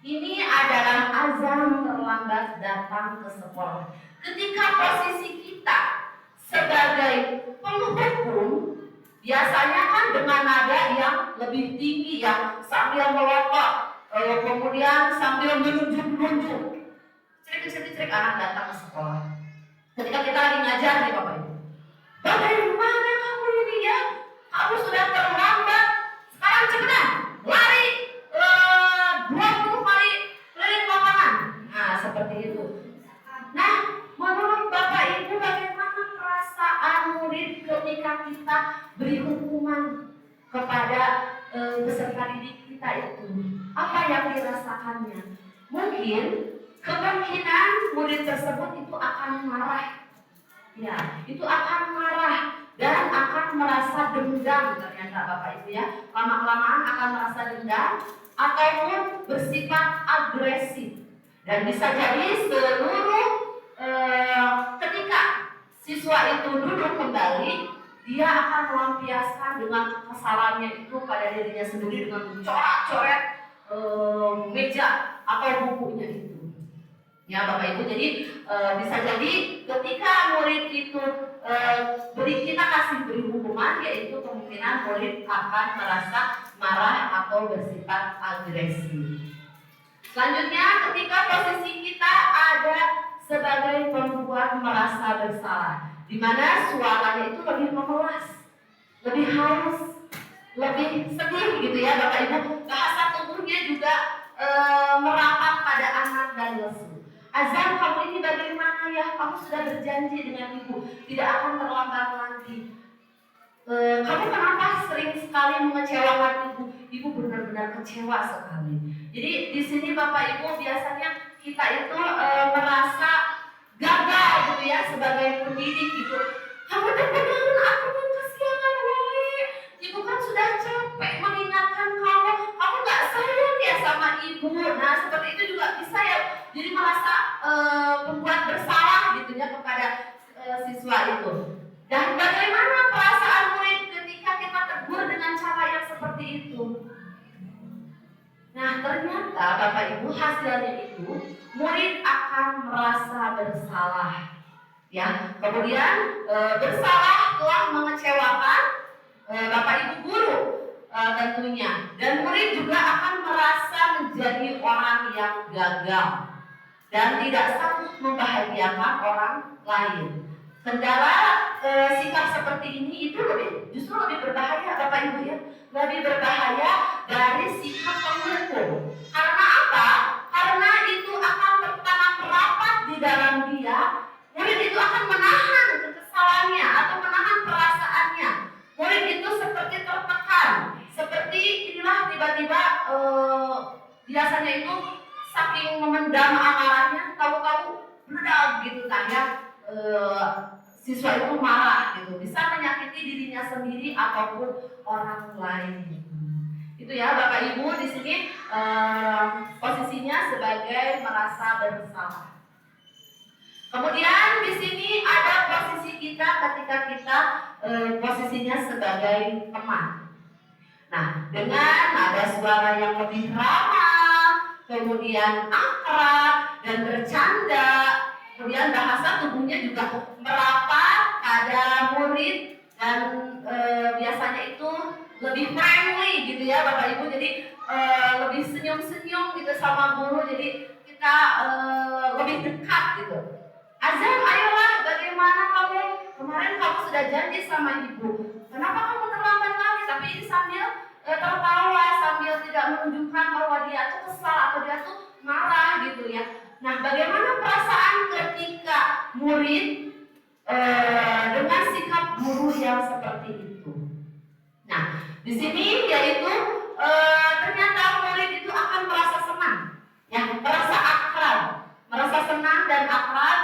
Ini adalah azan terlambat datang ke sekolah. Ketika posisi kita sebagai penghukum, biasanya kan dengan nada yang lebih tinggi ya, sambil melotot, kemudian sambil menunjuk-nunjuk, cerik-cerik anak datang ke sekolah. Ketika kita lagi ngajar nih Bapak Ibu, bagaimana kamu ini ya? Kamu sudah terlambat. Sekarang cepetan, lari 20 kali keliling lapangan. Nah seperti itu. kepada peserta didik kita itu, apa yang dirasakannya? Mungkin kemungkinan murid tersebut itu akan marah, ya, itu akan marah dan akan merasa dendam ternyata Bapak Ibu ya, lama-kelamaan akan merasa dendam ataupun bersifat agresif. Dan bisa jadi seluruh ketika siswa itu duduk kembali, dia akan melampiaskan dengan kesalahannya itu pada dirinya sendiri dengan mencoret-coret meja atau bukunya itu. Ya Bapak Ibu, jadi bisa jadi ketika murid itu kita kasih beri hukuman, yaitu kemungkinan murid akan merasa marah atau bersifat agresif. Selanjutnya, ketika posisi kita ada sebagai pembuat merasa bersalah, di mana suaranya itu lebih memelas, lebih halus, lebih sedih gitu ya Bapak Ibu. Bahasa tubuhnya juga merapat pada anak dan lesu. Azam, kamu ini bagaimana ya? Kamu sudah berjanji dengan ibu tidak akan terlambat lagi. Kamu kenapa sering sekali mengecewakan ibu? Ibu benar-benar kecewa sekali. Jadi di sini Bapak Ibu biasanya kita itu merasa gagal gitu ya sebagai pendidik gitu. Kamu benar-benar aku pun kasihan woi. Ibu kan sudah capek mengingatkan kamu. Kamu nggak sayang ya sama ibu. Nah seperti itu juga bisa ya. Jadi merasa membuat bersalah gitu ya kepada siswa itu. Dan bagaimana perasaan murid ketika kita tegur dengan cara yang seperti itu? Nah ternyata Bapak Ibu hasilnya itu murid akan merasa bersalah, ya. Kemudian bersalah telah mengecewakan Bapak Ibu guru tentunya, dan murid juga akan merasa menjadi orang yang gagal dan tidak sanggup membahagiakan orang lain. Kendala sikap seperti ini itu justru lebih berbahaya Bapak Ibu ya, lebih berbahaya dari sikap penghukum. Karena apa? Karena itu akan tertanam rapat di dalam dia. Murid itu akan menahan kekesalannya atau menahan perasaannya. Murid itu seperti tertekan, seperti inilah tiba-tiba biasanya itu saking memendam amarahnya, tahu-tahu meledak gitu kan ya. Siswa itu marah gitu, bisa menyakiti dirinya sendiri ataupun orang lain. Itu ya Bapak Ibu di sini posisinya sebagai merasa bersalah. Kemudian di sini ada posisi kita ketika kita posisinya sebagai teman. Nah, dengan ada suara yang lebih ramah, kemudian akrab dan bercanda, kemudian bahasa tubuhnya juga merapat pada murid dan biasanya itu lebih friendly gitu ya Bapak Ibu, jadi lebih senyum-senyum gitu sama guru, jadi kita lebih dekat gitu. Azam, ayolah, bagaimana kamu? Kemarin kamu sudah janji sama ibu, kenapa kamu terlambat lagi? Tapi ini sambil tertawa, sambil tidak menunjukkan bahwa dia tuh kesal atau dia tuh marah gitu ya. Nah, bagaimana perasaan ketika murid dengan sikap guru yang seperti itu? Nah, di sini yaitu ternyata murid itu akan merasa senang, ya, merasa akrab, merasa senang dan akrab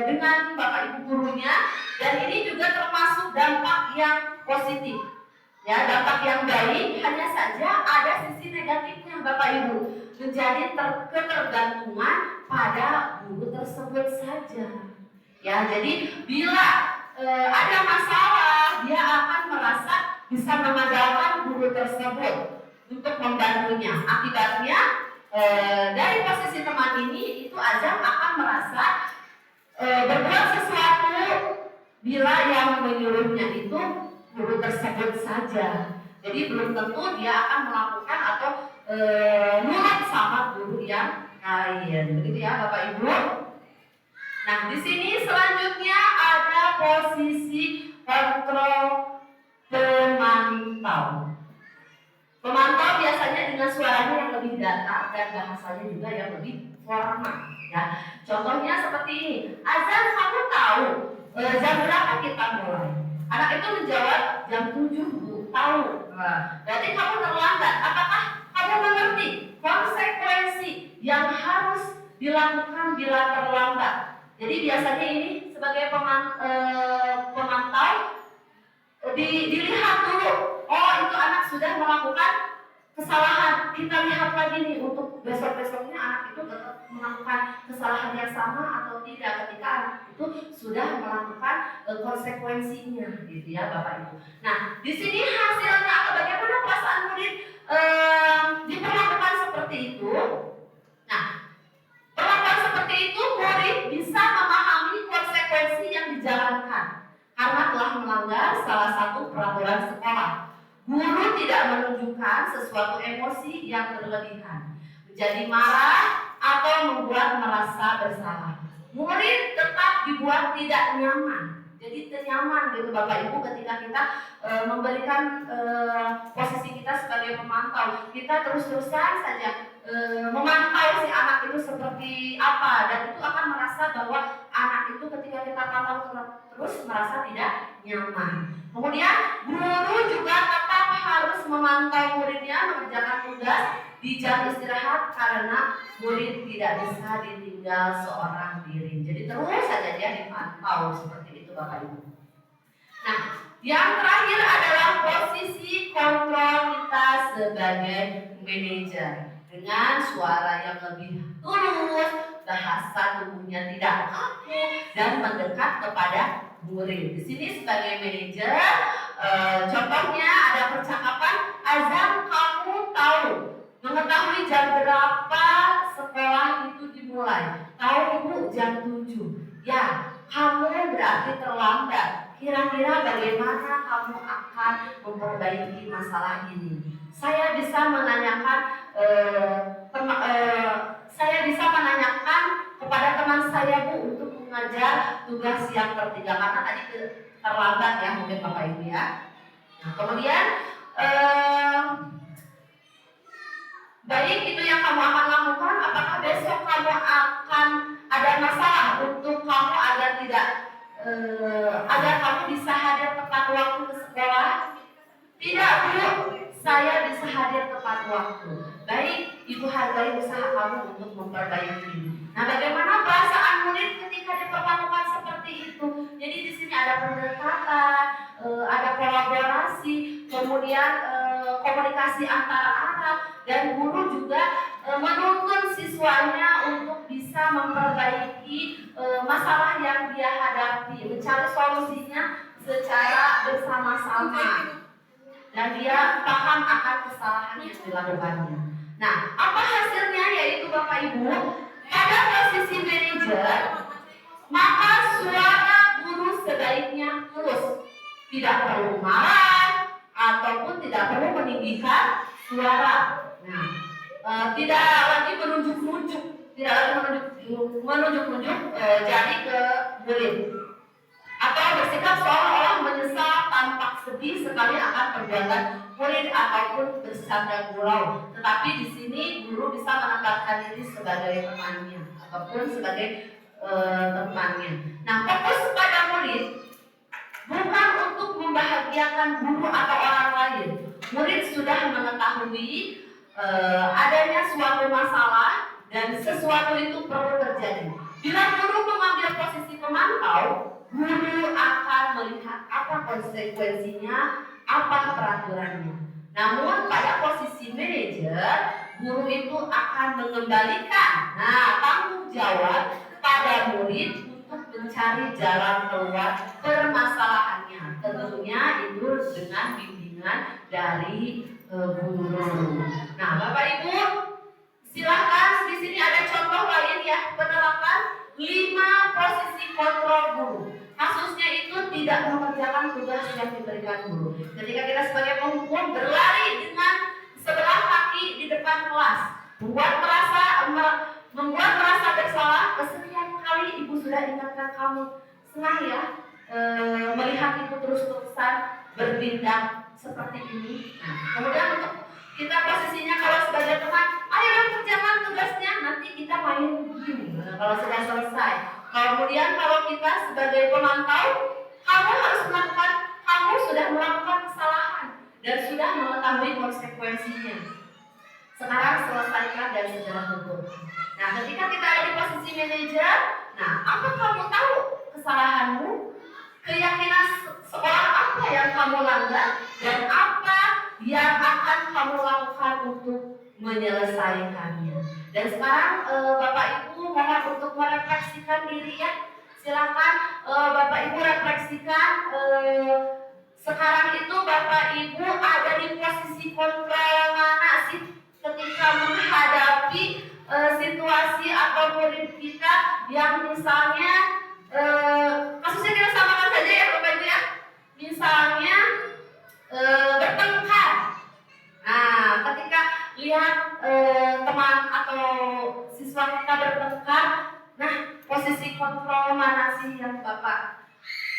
dengan Bapak Ibu gurunya, dan ini juga termasuk dampak yang positif, ya, dampak yang baik. Hanya saja ada sisi negatifnya Bapak Ibu, menjadi ketergantungan pada guru tersebut saja. Ya, jadi bila ada masalah, dia akan merasa bisa mengandalkan guru tersebut untuk membantunya. Akibatnya dari posisi teman ini itu Azam akan merasa berbuat sesuatu bila yang menyuruhnya itu guru tersebut saja. Jadi belum tentu dia akan melakukan atau nurut sama guru yang lain. Begitu ya Bapak Ibu. Nah, di sini selanjutnya ada posisi kontrol pemantau. Pemantau biasanya dengan suaranya yang lebih datar dan bahasanya juga yang lebih formal. Ya, contohnya seperti ini. Azam, kamu tahu jam berapa kita mulai? Anak itu menjawab jam 7 Bu. Tahu. Berarti kamu terlambat. Apakah kamu mengerti konsekuensi yang harus dilakukan bila terlambat? Jadi biasanya ini sebagai pemantau dilihat dulu. Oh, itu anak sudah melakukan kesalahan. Kita lihat lagi nih untuk besok-besoknya anak itu tetap melakukan kesalahan yang sama atau tidak ketika anak itu sudah melakukan konsekuensinya, gitu ya Bapak Ibu. Nah, di sini hasilnya atau bagaimana perasaan murid diperlakukan seperti itu. Nah, perlakuan seperti itu murid bisa memahami konsekuensi yang dijalankan karena telah melanggar salah satu peraturan sekolah. Guru tidak menunjukkan sesuatu emosi yang berlebihan, menjadi marah atau membuat merasa bersalah. Murid tetap dibuat tidak nyaman. Jadi nyaman gitu Bapak Ibu ketika kita memberikan posisi kita sebagai pemantau. Kita terus-terusan saja memantau si anak itu seperti apa, dan itu akan merasa bahwa anak itu ketika kita pantau terus merasa tidak nyaman. Kemudian guru juga tetap harus memantau muridnya mengerjakan tugas di jam istirahat karena murid tidak bisa ditinggal seorang diri. Jadi terus saja dia dipantau seperti itu Bapak Ibu. Nah, yang terakhir adalah posisi kontrol kita sebagai manajer. Dengan suara yang lebih tulus, bahasa tubuhnya tidak kaku dan mendekat kepada murid. Di sini sebagai manajer, contohnya ada percakapan, Azam kamu tahu mengetahui jam berapa sekolah itu dimulai? Tahu Ibu jam 7. Ya, kamu berarti terlambat. Kira-kira bagaimana kamu akan memperbaiki masalah ini? Saya bisa menanyakan kepada teman saya Bu untuk mengajar tugas yang ketiga karena tadi terlambat ya mungkin Bapak Ibu ya. Nah, kemudian baik itu yang kamu akan lakukan. Apakah besok kamu akan ada masalah untuk kamu agar kamu bisa hadir tepat waktu ke sekolah? Tidak Bu, saya bisa hadir tepat waktu. Baik, Ibu hargai usaha kamu untuk memperbaiki. Nah, bagaimana perasaan murid ketika diperlakukan seperti itu? Jadi di sini ada pendekatan, ada kolaborasi, kemudian komunikasi antara anak dan guru juga menuntun siswanya untuk bisa memperbaiki masalah yang dia hadapi, mencari solusinya secara bersama-sama. Dan dia paham akan kesalahan yang dilakukannya. Nah, apa hasilnya yaitu Bapak Ibu, pada posisi manajer, maka suara guru sebaiknya tulus, tidak perlu marah ataupun tidak perlu meninggikan suara. Nah, tidak lagi menunjuk-nunjuk, jari ke murid, atau bersikap seolah-olah menyesal tampak sedih sekali akan perbuatan murid ataupun bersandar gurau. Tetapi di sini guru bisa menempatkan diri sebagai temannya ataupun sebagai temannya. Nah, fokus pada murid bukan untuk membahagiakan guru atau orang lain. Murid sudah mengetahui adanya suatu masalah dan sesuatu itu perlu terjadi. Bila guru mengambil posisi pemantau, guru akan melihat apa konsekuensinya, apa peraturannya. Namun pada posisi manajer, guru itu akan mengembalikan tanggung jawab pada murid untuk mencari jalan keluar permasalahannya. Tentunya itu dengan bimbingan dari guru. Nah, Bapak Ibu, silakan di sini ada contoh lain ya, penerapan 5 posisi kontrol guru. Kasusnya itu tidak mengerjakan tugas yang diberikan guru. Ketika kita sebagai penghukum berlari dengan sebelah kaki di depan kelas, membuat merasa bersalah. Setiap kali Ibu sudah ingatkan kamu, senang ya melihat Ibu terus-terusan bertindak seperti ini. Nah, kemudian untuk kita posisinya kalau sebagai teman, ayo dong kerjakan tugasnya, nanti kita main begini. Kalau sudah selesai. Kemudian kalau kita sebagai pemantau, kamu sudah melakukan kesalahan. dan sudah mengetahui konsekuensinya. Sekarang selesaikan dan segera tutup. Nah, ketika kita ada di posisi manajer, nah, apa kamu tahu kesalahanmu? Keyakinan seorang apa yang kamu langgar dan apa yang akan kamu lakukan untuk menyelesaikannya. Dan sekarang Bapak Ibu mohon untuk merefleksikan diri ya. Silakan Bapak Ibu refleksikan sekarang itu Bapak Ibu ada di posisi kontrol mana sih ketika menghadapi situasi atau murid kita yang misalnya kasusnya kita samakan saja ya Bapak Ibu ya. Misalnya bertengkar. Nah, ketika lihat teman atau siswa kita bertengkar, nah posisi kontrol mana sih yang Bapak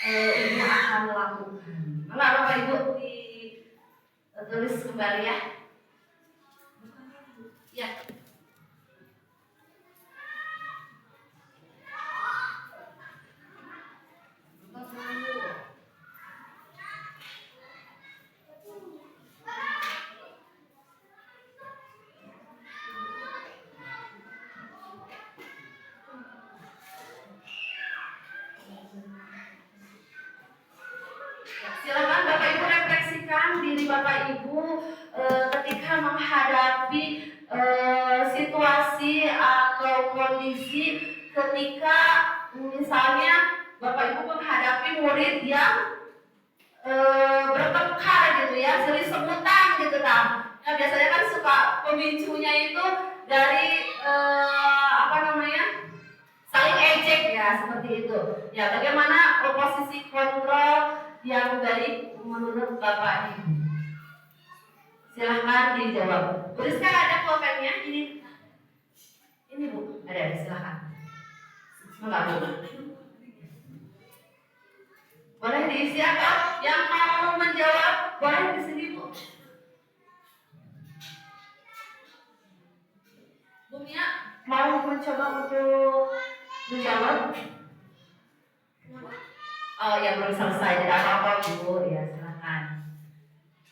Ibu akan lakukan? Maka Bapak Ibu ditulis kembali ya. Ya. Silakan Bapak Ibu refleksikan diri Bapak Ibu ketika menghadapi situasi atau kondisi ketika misalnya Bapak Ibu menghadapi murid yang bertengkar gitu ya, selisih-sebutan gitu kan. Nah, biasanya kan suka pemicunya itu dari saling ejek ya, seperti itu. Ya, bagaimana posisi kontrol yang baik menurut Bapak Ibu? Silahkan dijawab. Bu Rizka ada pulpennya? Ini Bu, ada, silahkan. Semoga Bu. Boleh diisi apa? Yang mau menjawab boleh di sini Bu. Bu Mia mau mencoba untuk menjawab? Oh ya, belum selesai, tidak apa-apa Bu, ya silakan.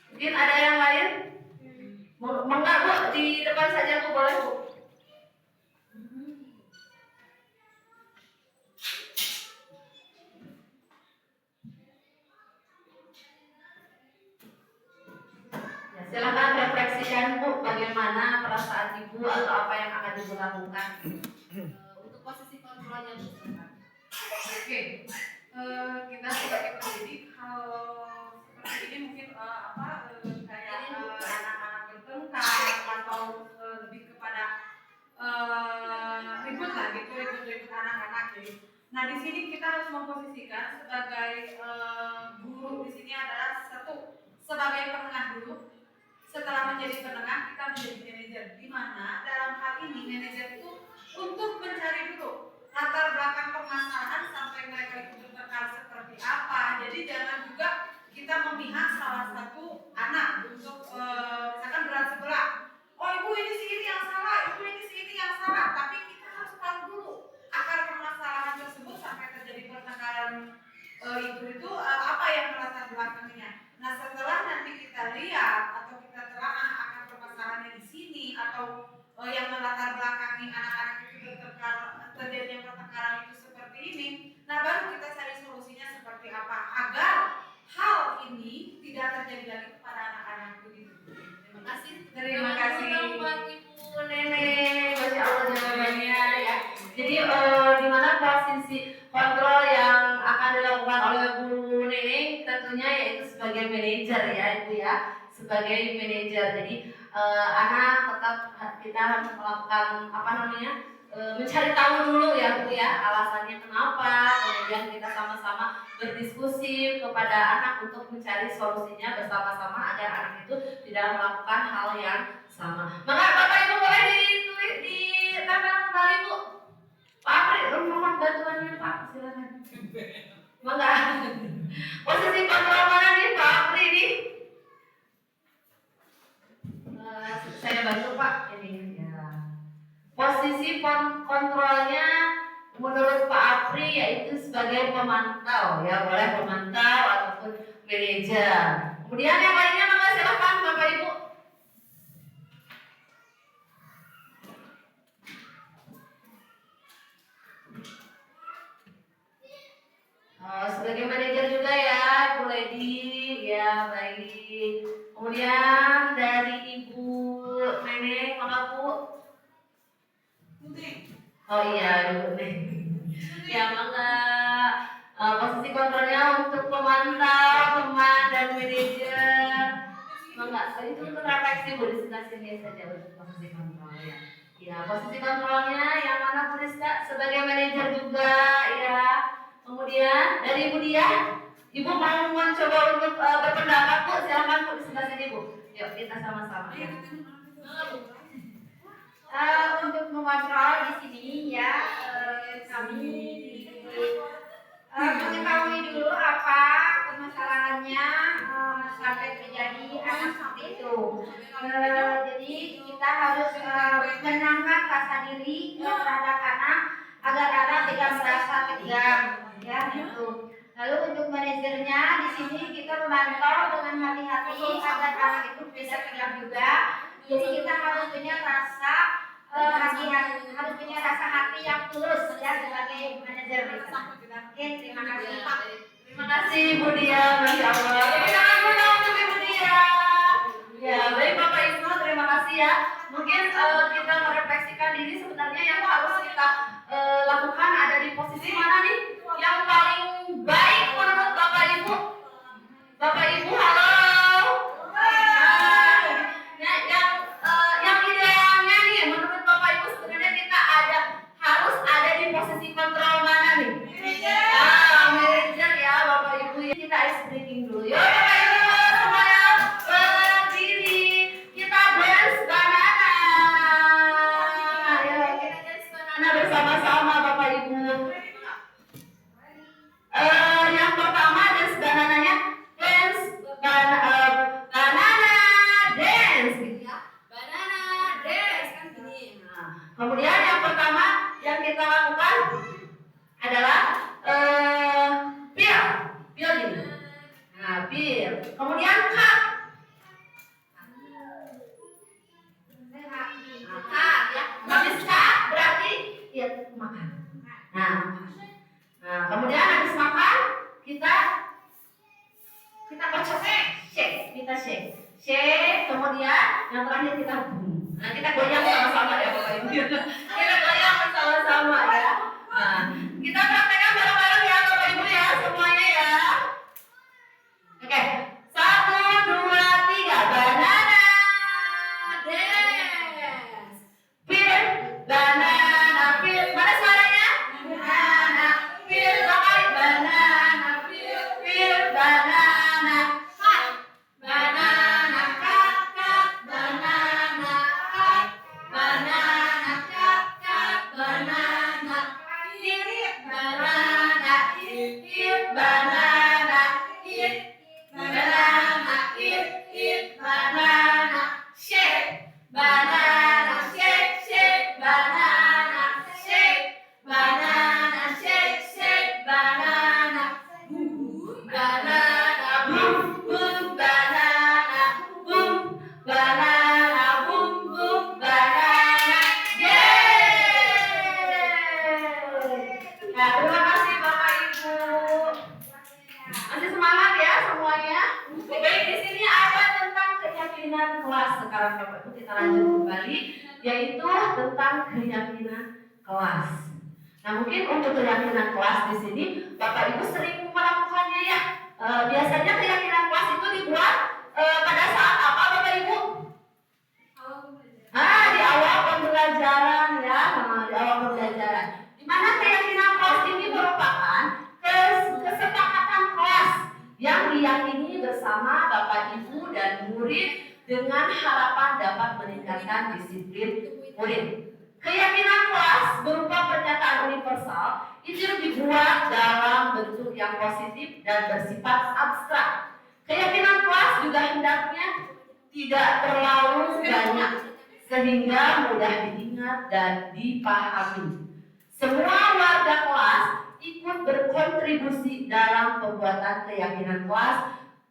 Mungkin ada yang lain? Mengapa Bu, di depan saja Bu, boleh Bu. Ya, silakan refleksikan Bu, bagaimana perasaan Ibu atau apa yang akan Ibu lakukan untuk posisi kontrolnya Bu. Oke. Kita sebagai pendidik kalau seperti ini mungkin kayak anak-anak bertengkar atau lebih kepada ribut lah gitu, ribut anak-anak gitu. Nah, di sini kita harus memposisikan sebagai guru di sini adalah sebagai penengah dulu. Setelah menjadi penengah kita menjadi manajer, di mana dalam hal ini manajer itu untuk mencari dulu latar belakang permasalahan sampai mereka itu bertengkar seperti apa. Jadi jangan juga kita memihak salah satu anak untuk misalkan berat sebelah. Oh ibu ini si ini yang salah, ibu ini si ini yang salah. Tapi kita harus tahu dulu akar permasalahan tersebut sampai terjadi pertengkaran itu apa yang melatar belakangnya. Nah setelah nanti kita lihat atau kita telaah akar permasalahannya di sini atau yang melatar belakangi anak-anak itu bertengkar, terjadinya pertengkaran itu seperti ini. Nah baru kita cari solusinya seperti apa agar hal ini tidak terjadi lagi kepada anak-anak begitu. Terima kasih. Terima kasih buat Ibu Nenek, Masya Allah jawabannya ya. Jadi di mana posisi kontrol yang akan dilakukan oleh Bu Nenek tentunya yaitu sebagai manajer ya Ibu ya, sebagai manajer. Jadi anak tetap kita harus melakukan mencari tahu dulu ya Bu ya, alasannya kenapa, kemudian kita sama-sama berdiskusi kepada anak untuk mencari solusinya bersama-sama agar anak itu tidak melakukan hal yang sama. Maka Bapak Ibu boleh ditulis di tempel kembali Bu. Pak Apri, mohon bantuannya Pak, silakan. Maka posisi kontrol mana nih Pak Apri ini? Saya bantu Pak ini ya. Posisi kontrolnya menurut Pak Apri yaitu sebagai pemantau ya, boleh pemantau ataupun manajer. Kemudian yang lainnya silakan Bapak Ibu. Sebagai manajer juga ya, Bu Lady, ya baik. Kemudian dari Ibu Neneng, apa Bu? Oh iya, Ibu Neneng. Ya mangga. Posisi kontrolnya untuk pemantau, teman dan manajer. Mangga, itu untuk refleksi Bu, di sebelah sini saja untuk posisi kontrol ya. Ya, posisi kontrolnya yang mana Bu Rizka? Sebagai manajer juga ya. Kemudian dari Ibu Dia, Ibu mau mencoba untuk berpendapat Bu, silakan Bu di sebelah sini Bu. Yuk kita sama-sama ya. Untuk mengontrol di sini ya, kami mengetahui dulu apa permasalahannya sampai terjadi anak seperti itu. Jadi kita harus menenangkan rasa diri terhadap anak agar anak tidak merasa tegang, ya gitu. Lalu untuk manajernya di sini kita memantau dengan hati-hati agar anak itu bisa tegang juga. Jadi kita harus punya rasa hati-hati, harus punya rasa hati yang tulus ya sebagai manajer kita. Oke, terima kasih. Terima kasih Bu Dia, Masya Allah. Tepuk tangan dulu untuk Ibu Dia. Ya, baik Bapak Ibu, terima kasih ya. Mungkin kita merefleksikan diri sebenarnya yang harus kita lakukan ada di posisi mana nih? Yang paling baik menurut Bapak Ibu? Bapak Ibu, halo. Yang idealnya nih menurut Bapak Ibu sebenarnya kita harus ada di posisi kontrol mana nih? Manajer ya Bapak Ibu. Kita ice breaking dulu. Yuk Bapak Ibu semuanya berdiri. Kita dance banana. Ayo kita dance banana bersama-sama Bapak Ibu. Yang pertama dance banananya dance banana dance gitu ya. Banana dance kan gini. Nah, kemudian yang pertama yang kita lakukan adalah peel gini. Nah, peel. Kemudian cut. Cut ya. Habis cut berarti ya makan. Nah, kemudian habis makan kita kocok shake, kita shake, kemudian yang terakhir kita boom. Nah, kita goyang sama-sama ya Bapak Ibu. Kita goyang bersama-sama ya. Nah, kita praktekkan bareng-bareng ya Bapak Ibu ya semuanya ya. Oke, 1, 2, 3, banana dance. Peel, banana peel. Mana suaranya? Banana peel, sekali banana peel, banana cut, banana cut, banana cut, banana cut, banana eat, banana eat, banana eat, banana eat, banana shake, banana shake, banana shake, banana shake, banana boom, banana boom, boom, banana boom, banana boom, boom, banana yeay. Nah, terima kasih Bapak Ibu. Masih semangat ya semuanya. Baik, di sini ada tentang keyakinan kelas. Sekarang Bapak Ibu kita lanjut kembali, yaitu tentang keyakinan kelas. Nah, mungkin untuk keyakinan kelas di sini Bapak Ibu sering melakukannya ya. Biasanya keyakinan kelas itu dibuat pada saat apa Bapak Ibu? Di awal pembelajaran ya, di awal pembelajaran. Di mana keyakinan kelas ini merupakan kesepakatan kelas yang diyakini bersama Bapak Ibu dan murid dengan harapan dapat meningkatkan disiplin murid. Keyakinan kelas berupa pernyataan universal itu dibuat dalam bentuk yang positif dan bersifat abstrak. Keyakinan kelas juga hendaknya tidak terlalu banyak sehingga mudah diingat dan dipahami. Semua warga kelas ikut berkontribusi dalam pembuatan keyakinan kelas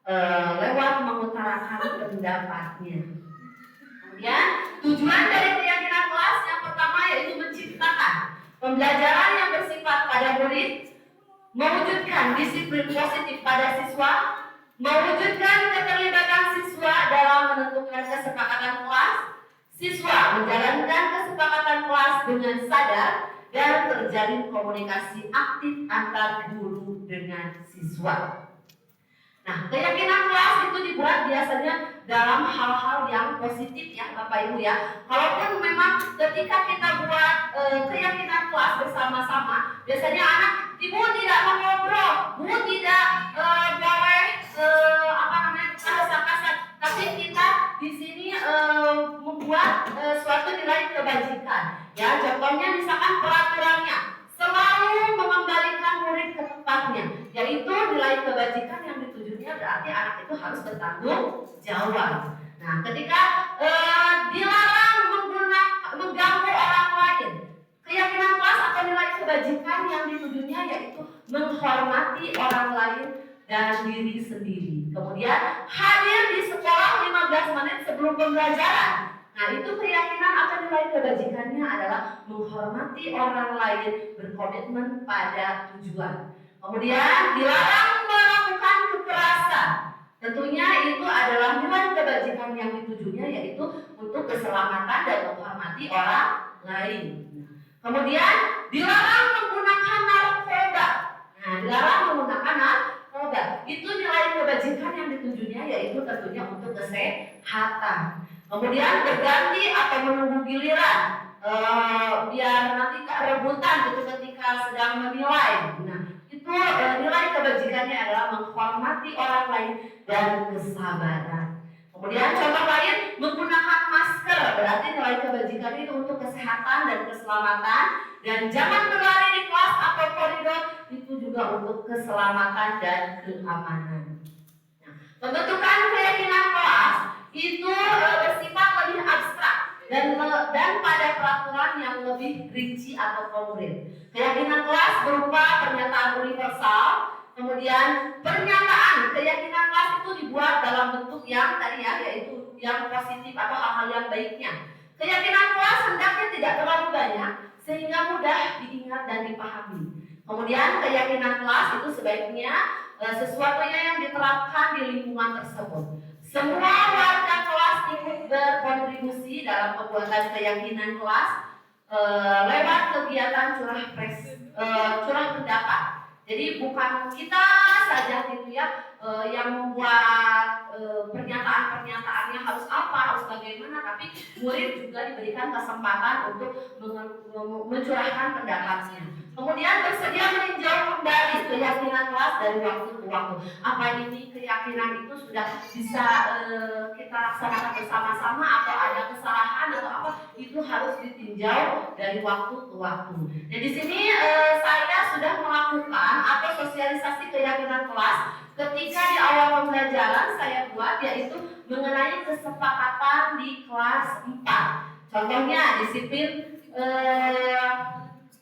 lewat mengutarakan pendapatnya. Kemudian tujuan dari keyakinan kelas yang pertama yaitu menciptakan pembelajaran yang bersifat pada murid, mewujudkan disiplin positif pada siswa, mewujudkan keterlibatan siswa dalam menentukan kesepakatan kelas, siswa menjalankan kesepakatan kelas dengan sadar, dan terjalin komunikasi aktif antar guru dengan siswa. Nah, keyakinan kelas itu dibuat biasanya dalam hal-hal yang positif ya Bapak Ibu ya. Kalaupun memang ketika kita buat keyakinan kelas bersama-sama, biasanya anak ibu tidak mau ngobrol, bu tidak boleh kasar-kasar, tapi kita di sini membuat suatu nilai kebajikan. Ya, contohnya misalkan peraturannya selalu mengembalikan murid ke tempatnya, yaitu nilai kebajikan yang ditujunya berarti anak itu harus bertanggung jawab. Nah, ketika dilarang mengganggu orang lain, keyakinan kelas atau nilai kebajikan yang ditujunya yaitu menghormati orang lain dan diri sendiri. Kemudian hadir di sekolah 15 menit sebelum pembelajaran. Nah, itu keyakinan atau nilai kebajikannya adalah menghormati orang lain, berkomitmen pada tujuan. Kemudian dilarang melakukan kekerasan. Tentunya itu adalah nilai kebajikan yang ditujunya yaitu untuk keselamatan dan menghormati orang lain. Kemudian dilarang menggunakan narkoba. Nah, dilarang menggunakan narkoba. Itu nilai kebajikan yang ditujunya yaitu tentunya untuk kesehatan. Kemudian berganti atau menunggu giliran, biar nanti rebutan gitu ketika sedang menilai. Nah, itu nilai kebajikannya adalah menghormati orang lain dan kesabaran. Kemudian contoh lain, menggunakan masker, berarti nilai kebajikan itu untuk kesehatan dan keselamatan. Dan jangan berlari di kelas atau koridor, itu juga untuk keselamatan dan keamanan. Nah, pembentukan keyakinan kelas itu bersifat lebih abstrak dan pada peraturan yang lebih rinci atau konkret. Keyakinan kelas berupa pernyataan universal, kemudian pernyataan keyakinan kelas itu dibuat dalam bentuk yang tadi ya, yaitu yang positif atau hal-hal yang baiknya. Keyakinan kelas hendaknya tidak terlalu banyak sehingga mudah diingat dan dipahami. Kemudian keyakinan kelas itu sebaiknya sesuatunya yang diterapkan di lingkungan tersebut. Semua warga kelas ikut berkontribusi dalam pembuatan keyakinan kelas lewat kegiatan curah pendapat. Jadi bukan kita saja gitu ya yang membuat pernyataan-pernyataannya harus apa, harus bagaimana, tapi murid juga diberikan kesempatan untuk mencurahkan pendapatnya. Kemudian bersedia meninjau kembali keyakinan kelas dari waktu ke waktu. Apa ini keyakinan itu sudah bisa kita laksanakan bersama-sama atau ada kesalahan atau apa, itu harus ditinjau dari waktu ke waktu. Nah, di sini saya sudah melakukan atau sosialisasi keyakinan kelas ketika di awal pembelajaran saya buat, yaitu mengenai kesepakatan di kelas 4. Contohnya disiplin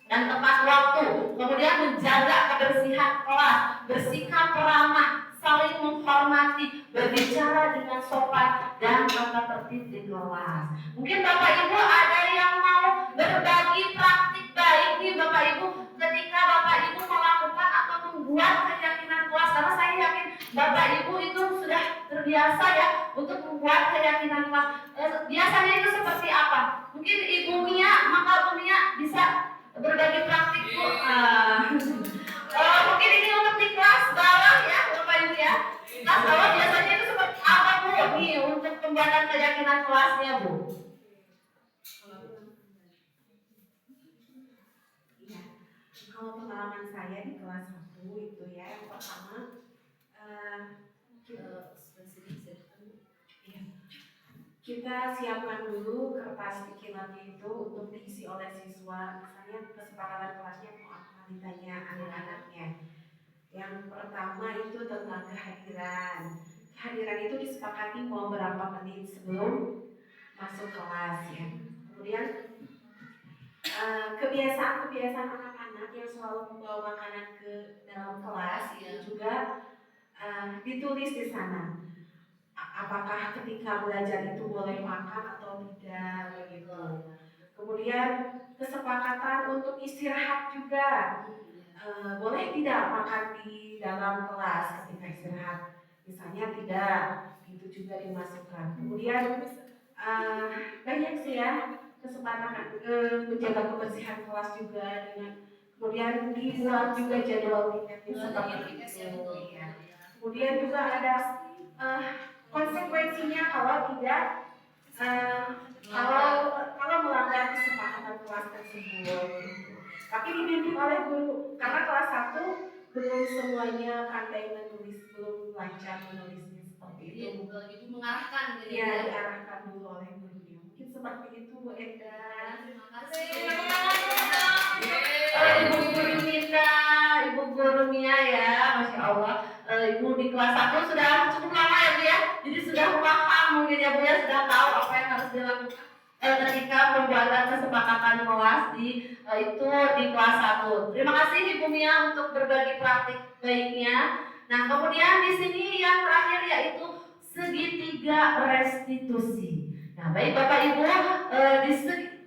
dan tepat waktu, kemudian menjaga kebersihan kelas, bersikap ramah, saling menghormati, berbicara dengan sopan, dan tata tertib di kelas. Mungkin Bapak Ibu ada yang mau berbagi praktik baik nih Bapak Ibu ketika Bapak Ibu melakukan atau membuat keyakinan kelas, karena saya yakin Bapak Ibu itu sudah terbiasa ya untuk membuat keyakinan kelas. Biasanya itu seperti apa? Mungkin Ibu Mia, maka Bu Mia bisa berbagi praktik Bu. Mungkin ini untuk di kelas bawah ya Bapak Ibu ya. Kelas bawah biasanya itu seperti apa Bu? Nih untuk pembuatan keyakinan kelasnya Bu. Iya. Kalau pengalaman saya di kelas 1 itu ya, yang pertama kita siapkan dulu kertas pikirannya itu untuk diisi oleh siswa. Misalnya kesepakatan kelasnya mau apa ditanya anak-anaknya. Yang pertama itu tentang kehadiran. Kehadiran itu disepakati mau berapa menit sebelum masuk kelas ya. Kemudian kebiasaan anak-anak yang selalu membawa makanan ke dalam kelas itu juga ditulis di sana. Apakah ketika belajar itu boleh makan atau tidak begitu. Kemudian kesepakatan untuk istirahat juga. Boleh tidak makan di dalam kelas ketika istirahat? Misalnya tidak, itu juga dimasukkan. Kemudian banyak sih ya kesepakatan menjaga kebersihan kelas juga dengan kemudian dibuat juga jadwal piketnya seperti itu. Ya. Kemudian juga ada konsekuensinya kalau tidak kalau melanggar kesepakatan kelas tersebut. Tapi dibimbing oleh guru karena kelas 1 belum semuanya pandai menulis, belum lancar menulisnya seperti itu. Ibu mengarahkan gitu Iya, ya. diarahkan dulu oleh gurunya. Mungkin seperti itu Bu Enda. Terima kasih. Ibu Guru Mita, Ibu Guru Mia ya, Masya Allah. Ibu di kelas 1 sudah cukup lama ya Bu ya, jadi sudah paham mungkin ya Bu ya, sudah tahu apa yang harus dilakukan ketika pembuatan kesepakatan kelas itu di kelas 1. Terima kasih Ibu Mia untuk berbagi praktik baiknya. Nah kemudian di sini yang terakhir yaitu segitiga restitusi. Nah baik Bapak Ibu,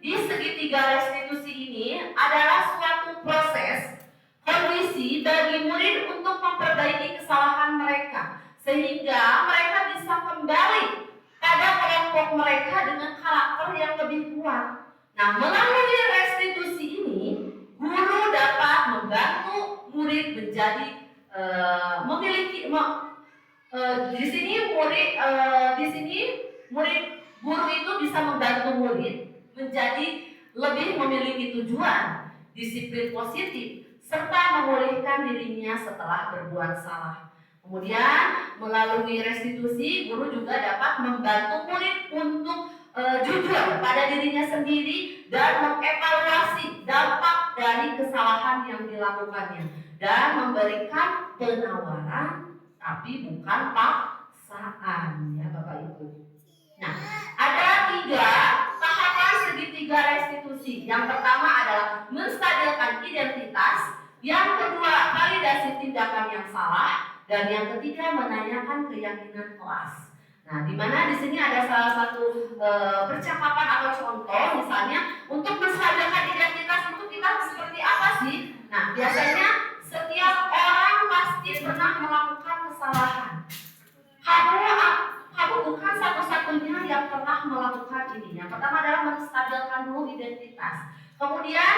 di segitiga restitusi ini adalah suatu proses kondisi bagi murid untuk memperbaiki kesalahan mereka sehingga mereka bisa kembali pada kelompok mereka dengan karakter yang lebih kuat. Nah melalui restitusi ini guru dapat membantu murid menjadi di sini murid guru itu bisa membantu murid menjadi lebih memiliki tujuan, disiplin positif, serta memulihkan dirinya setelah berbuat salah. Kemudian melalui restitusi guru juga dapat membantu murid untuk jujur pada dirinya sendiri dan mengevaluasi dampak dari kesalahan yang dilakukannya dan memberikan penawaran tapi bukan paksaan ya Bapak Ibu. Nah, ada 3 tahapan segitiga restitusi. Yang pertama adalah menstabilkan identitas, yang kedua validasi tindakan yang salah, dan yang ketiga menanyakan keyakinan kelas. Nah, di mana di sini ada salah satu percakapan atau contoh, misalnya untuk menstabilkan identitas untuk kita seperti apa sih? Nah, biasanya setiap orang pasti pernah melakukan kesalahan. Kamu bukan satu-satunya yang pernah melakukan ini. Yang pertama adalah menstabilkan dulu identitas. Kemudian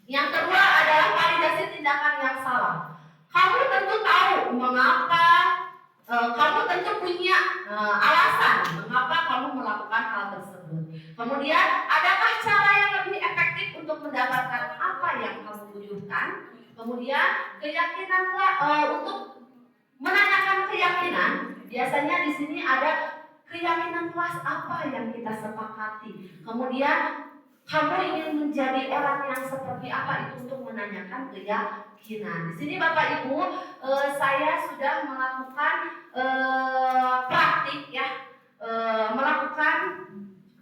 yang kedua adalah validasi tindakan yang salah. Kamu tentu tahu mengapa, kamu tentu punya alasan mengapa kamu melakukan hal tersebut. Kemudian adakah cara yang lebih efektif untuk mendapatkan apa yang kamu tujukan? Kemudian keyakinan untuk menanyakan keyakinan, biasanya di sini ada keyakinan kelas apa yang kita sepakati. Kemudian kamu ingin menjadi orang yang seperti apa, itu untuk menanyakan keyakinan. Di sini Bapak Ibu, saya sudah melakukan praktik ya, melakukan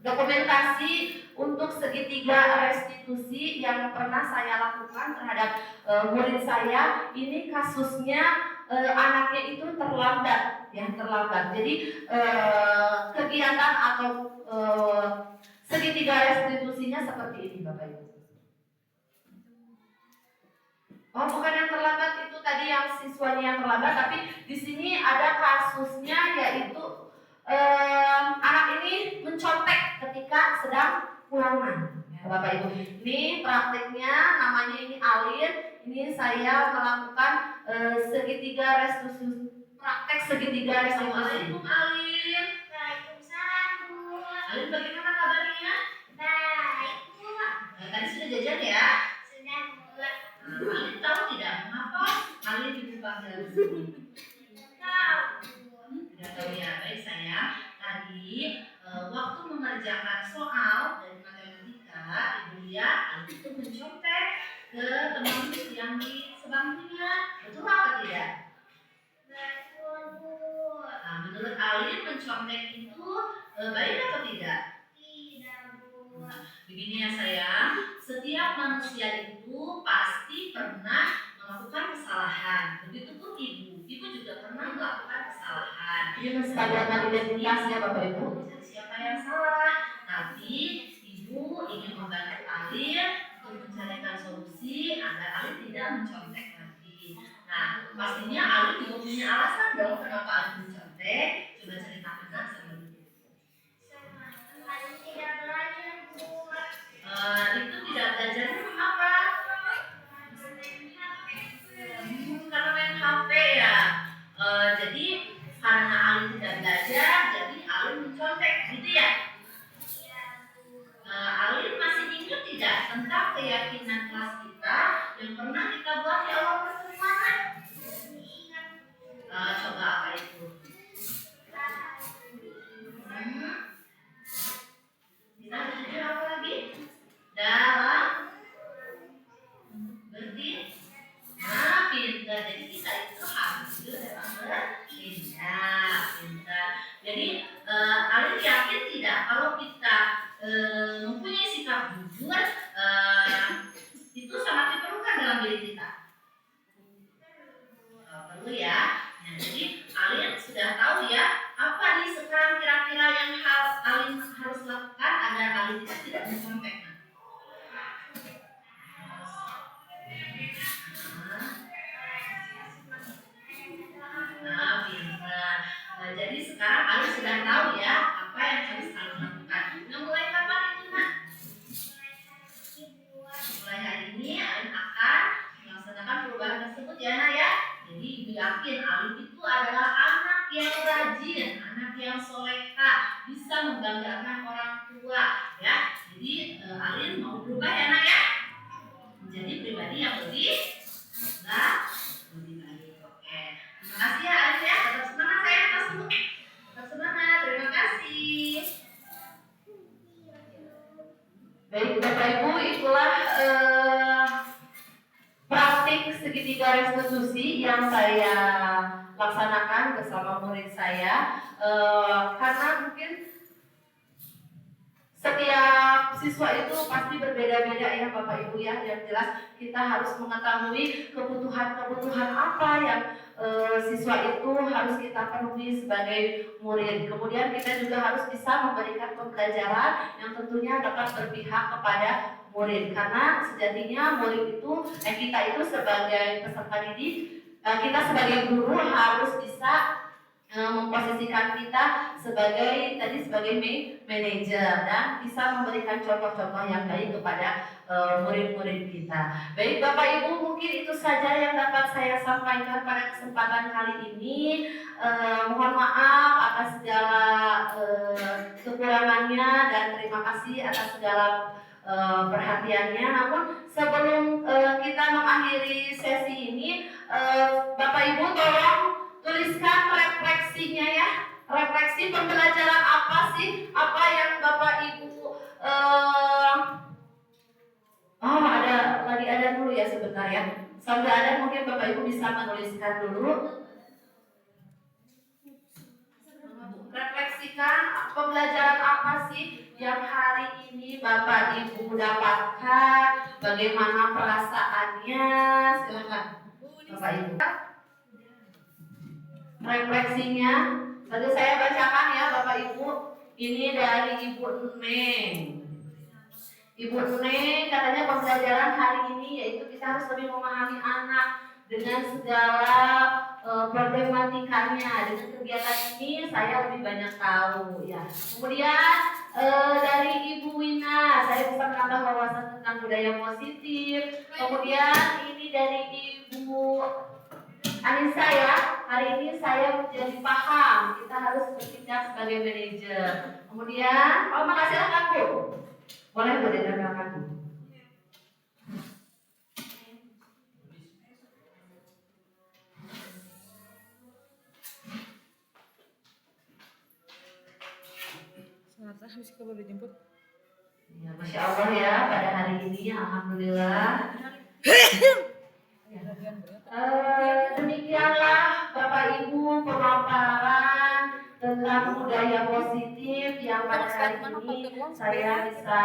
dokumentasi untuk segitiga restitusi yang pernah saya lakukan terhadap murid saya. Ini kasusnya anaknya itu terlambat. Jadi kegiatan atau segitiga restitusinya seperti ini Bapak Ibu. Oh, bukan yang terlambat itu tadi yang siswanya yang terlambat, tapi di sini ada kasusnya yaitu anak ini mencontek ketika sedang ulangan. Ya, Bapak Ibu. Ini praktiknya namanya ini Alin. Ini saya melakukan segitiga restitusi, praktek segitiga restitusi. Assalamualaikum Alin. Waalaikumsalam Bu. Alin bagaimana kabarnya? Baik Bu. Tadi sudah jajan ya? Sudah Bu. Alin tahu tidak mengapa Alin dipanggil di sini? Tahu Bu. Tidak tahu ya. Baik saya tadi waktu mengerjakan soal dari matematika, Ibu lihat Alin itu mencontek ke teman yang di sebangkunya. Betul apa tidak? Betul Bu. Nah, menurut Alin mencontek itu baik atau tidak? Tidak Bu. Begini ya sayang, setiap manusia itu pasti pernah melakukan kesalahan. Begitupun ibu kesepakatan identitas ya Bapak Ibu. Jadi siapa yang salah? Tapi Ibu ingin membantu Alin untuk mencarikan solusi agar Alin tidak mencontek lagi. Nah, pastinya Alin juga punya alasan dong kenapa Alin mencontek. Coba ceritakan sama Ibu. Itu tidak belajarnya apa? Karena main HP ya. Jadi karena Alin tidak belajar, jadi Alin mencontek, gitu ya? Alin masih ingat tidak tentang keyakinan kelas kita yang pernah kita buat di awal pertemuan? Coba apa itu? Kita tujuh apa lagi? Dalam berdiri. Nah, pintar. Jadi kita itu harus dalam berpintar, pintar. Jadi Alin yakin tidak kalau kita mempunyai sikap jujur itu sangat diperlukan dalam diri kita. Perlu ya. Nah, jadi Alin sudah tahu ya apa nih sekarang kira-kira yang Alin harus lakukan agar Alin tidak mencontek. Nah, pintar. Jadi sekarang Alin sudah tahu ya apa yang harus Alin lakukan. Nah, mulai kapan itu, Nak? Mulai hari ini Alin akan melaksanakan perubahan tersebut ya, Nak ya. Jadi Ibu yakin Alin itu adalah anak yang rajin, anak yang soleha, bisa membanggakan orang tua ya. Jadi Alin mau berubah ya, Nak ya. Menjadi pribadi yang lebih baik. Oke. Terima kasih ya Alin ya. Tetap semangat sayang kelas 10. Tetap semangat. Terima kasih. Baik Bapak Ibu, itulah praktik segitiga restitusi yang saya laksanakan bersama murid saya. Karena mungkin setiap siswa itu pasti berbeda-beda ya Bapak Ibu ya. Yang jelas kita harus mengetahui kebutuhan apa yang siswa itu harus kita penuhi sebagai murid. Kemudian kita juga harus bisa memberikan pembelajaran yang tentunya dapat berpihak kepada murid. Karena sejatinya murid itu, kita itu sebagai peserta didik, kita sebagai guru harus bisa memposisikan kita sebagai manajer dan bisa memberikan contoh-contoh yang baik kepada murid-murid kita. Baik Bapak Ibu, mungkin itu saja yang dapat saya sampaikan pada kesempatan kali ini. Mohon maaf atas segala kekurangannya dan terima kasih atas segala perhatiannya. Namun sebelum kita mengakhiri sesi ini, Bapak Ibu tolong tuliskan refleksinya ya. Refleksi pembelajaran apa sih? Apa yang Bapak Ibu ada dulu ya sebentar ya. Sambil ada mungkin Bapak Ibu bisa menuliskan dulu. Refleksikan pembelajaran apa sih yang hari ini Bapak Ibu dapatkan, bagaimana perasaannya. Silakan Bapak Ibu. Refleksinya tadi saya bacakan ya Bapak Ibu. Ini dari Ibu Neng. Ibu Neng katanya pembelajaran hari ini yaitu kita harus lebih memahami anak dengan segala problematikanya. Dengan kegiatan ini saya lebih banyak tahu ya. Kemudian dari Ibu Wina saya bisa menambah wawasan tentang budaya positif. Kemudian ini dari Ibu Anissa ya, hari ini saya menjadi paham kita harus bertindak sebagai manajer. Kemudian, makasih silakan Bu. Boleh Bu didengarkan Bu. Ya, Masya Allah ya, pada hari ini Alhamdulillah. Demikianlah Bapak Ibu pemaparan tentang budaya positif yang pada hari ini saya bisa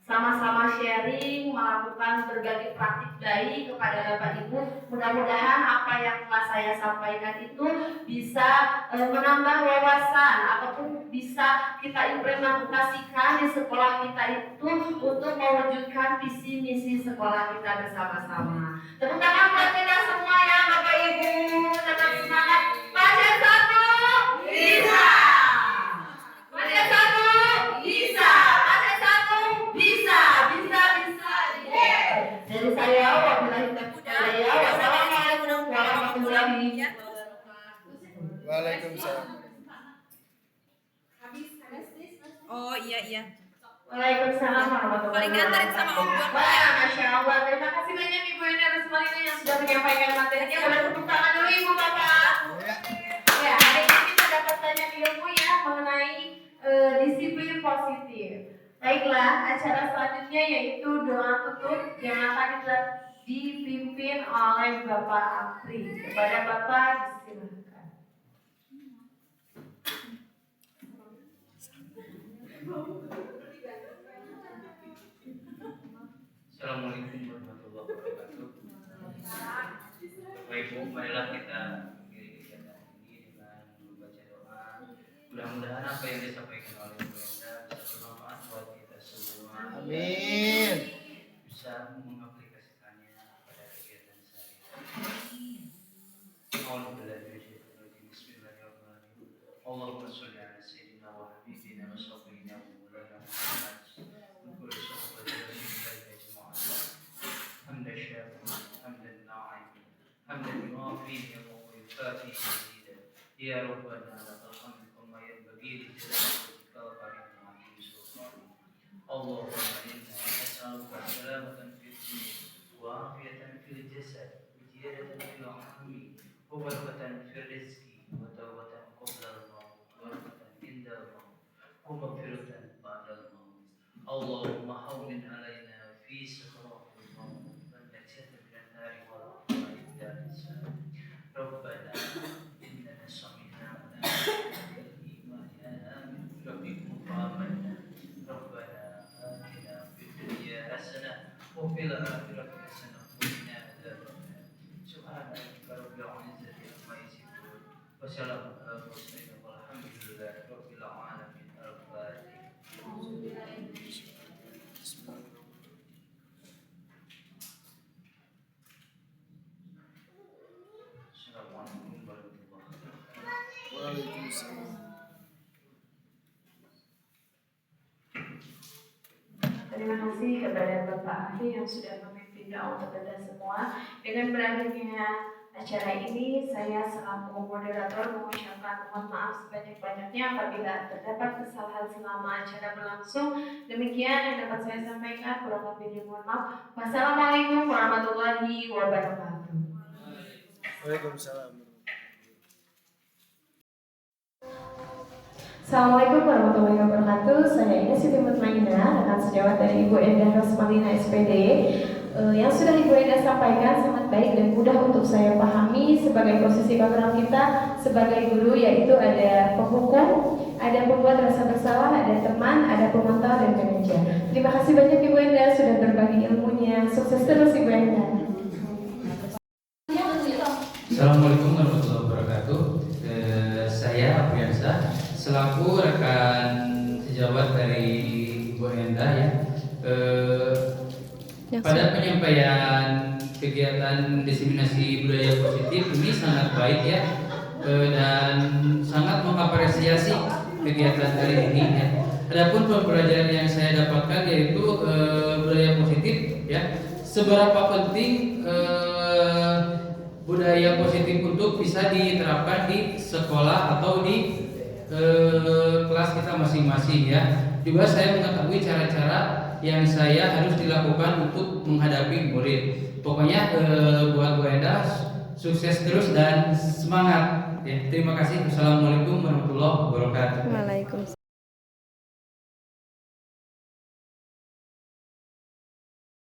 sama-sama sharing, melakukan berbagai praktik baik kepada Bapak Ibu. Mudah-mudahan apa yang telah saya sampaikan itu bisa menambah wawasan ataupun bisa kita implementasikan di sekolah kita itu untuk mewujudkan visi misi sekolah kita bersama-sama. Tepuk tangan buat kita semua ya Bapak Ibu. Tetap semangat. Pasien satu bisa. Pasien satu bisa. Pasien satu bisa. Dari saya wabillahi taufiq wal hidayah. Wassalamualaikum warahmatullahi wabarakatuh. Waalaikumsalam. Oh iya. Waalaikumsalam warahmatullahi Paling nganterin sama Om wabarakatuh. Gon. Wah, Masya Allah. Terima kasih banyak Ibu Enda Rusmalina yang sudah menyampaikan materinya. Boleh tepuk tangan dulu Ibu Bapak. Ya, hari ini kita dapat banyak ilmu ya mengenai disiplin positif. Baiklah, acara selanjutnya yaitu doa tutup yang akan dipimpin oleh Bapak Apri. Kepada Bapak disilakan. Assalamualaikum warahmatullahi wabarakatuh. Bapak Ibu, marilah kita mengakhiri kegiatan ini dengan membaca doa. Mudah-mudahan apa yang disampaikan oleh Bu Enda bisa bermanfaat buat kita semua. Amin. Bisa mengaplikasikannya pada kegiatan sehari-hari. Bismillahirrahmanirrahim. Allahumma sholli ala sayyidina wa habibina wa shafiina wa maulana Muhammad. حمد الشافع حمد الناعم حمد يوافي ويكافي مزيدا يا ربنا لك الحمد كما ينبغي لجلال وجهك الكريم وعظيم سلطانك اللهم انا نسالك سلامة في الدين وعافية في الجسد وزيادة في العلم وبركة في الرزق وتوبة قبل الموت وبركة عند الموت ومغفرة بعد الموت اللهم هون علينا في سكرات الموت ربنا إننا سمعنا مناديا بالإيمان أن آمنوا بربكم فآمنا ربنا آتنا في الدنيا حسنة وفي الآخرة حسنة وقنا عذاب النار سبحان ربك رب العزة عما يصفون وسلام على المرسلين والحمد لله رب العالمين. الفاتحة. Assalamualaikum warahmatullahi wabarakatuh. Waalaikumsalam. Terima kasih kepada Bapak Ahli yang sudah memimpin doa untuk kita semua. Dengan berakhirnya acara ini, saya selaku moderator mengucapkan mohon maaf sebanyak-banyaknya apabila terdapat kesalahan selama acara berlangsung. Demikian yang dapat saya sampaikan, kurang lebihnya mohon maaf. Wassalamualaikum warahmatullahi wabarakatuh. Waalaikumsalam. Assalamualaikum warahmatullahi wabarakatuh. Saya Ines Siti Mutmainah, rekan sejawat dari Ibu Enda Rusmalina SPD. Yang sudah Ibu Enda sampaikan sangat baik dan mudah untuk saya pahami sebagai posisi background kita sebagai guru, yaitu ada penghukum, ada pembuat rasa bersalah, ada teman, ada pemantau dan pekerja. Terima kasih banyak Ibu Enda sudah berbagi ilmunya. Sukses terus Ibu Enda. Assalamualaikum warahmatullahi wabarakatuh. Saya Apriansa selaku rekan sejawat dari Bu Enda ya. Pada penyampaian kegiatan diseminasi budaya positif ini sangat baik ya, dan sangat mengapresiasi kegiatan hari ini ya. Adapun pembelajaran yang saya dapatkan yaitu budaya positif ya. Seberapa penting budaya positif untuk bisa diterapkan di sekolah atau di kelas kita masing-masing ya. Juga saya mengetahui cara-cara yang saya harus dilakukan untuk menghadapi murid. Pokoknya buat Bu Enda sukses terus dan semangat ya. Terima kasih. Assalamualaikum warahmatullahi wabarakatuh. Waalaikumsalam.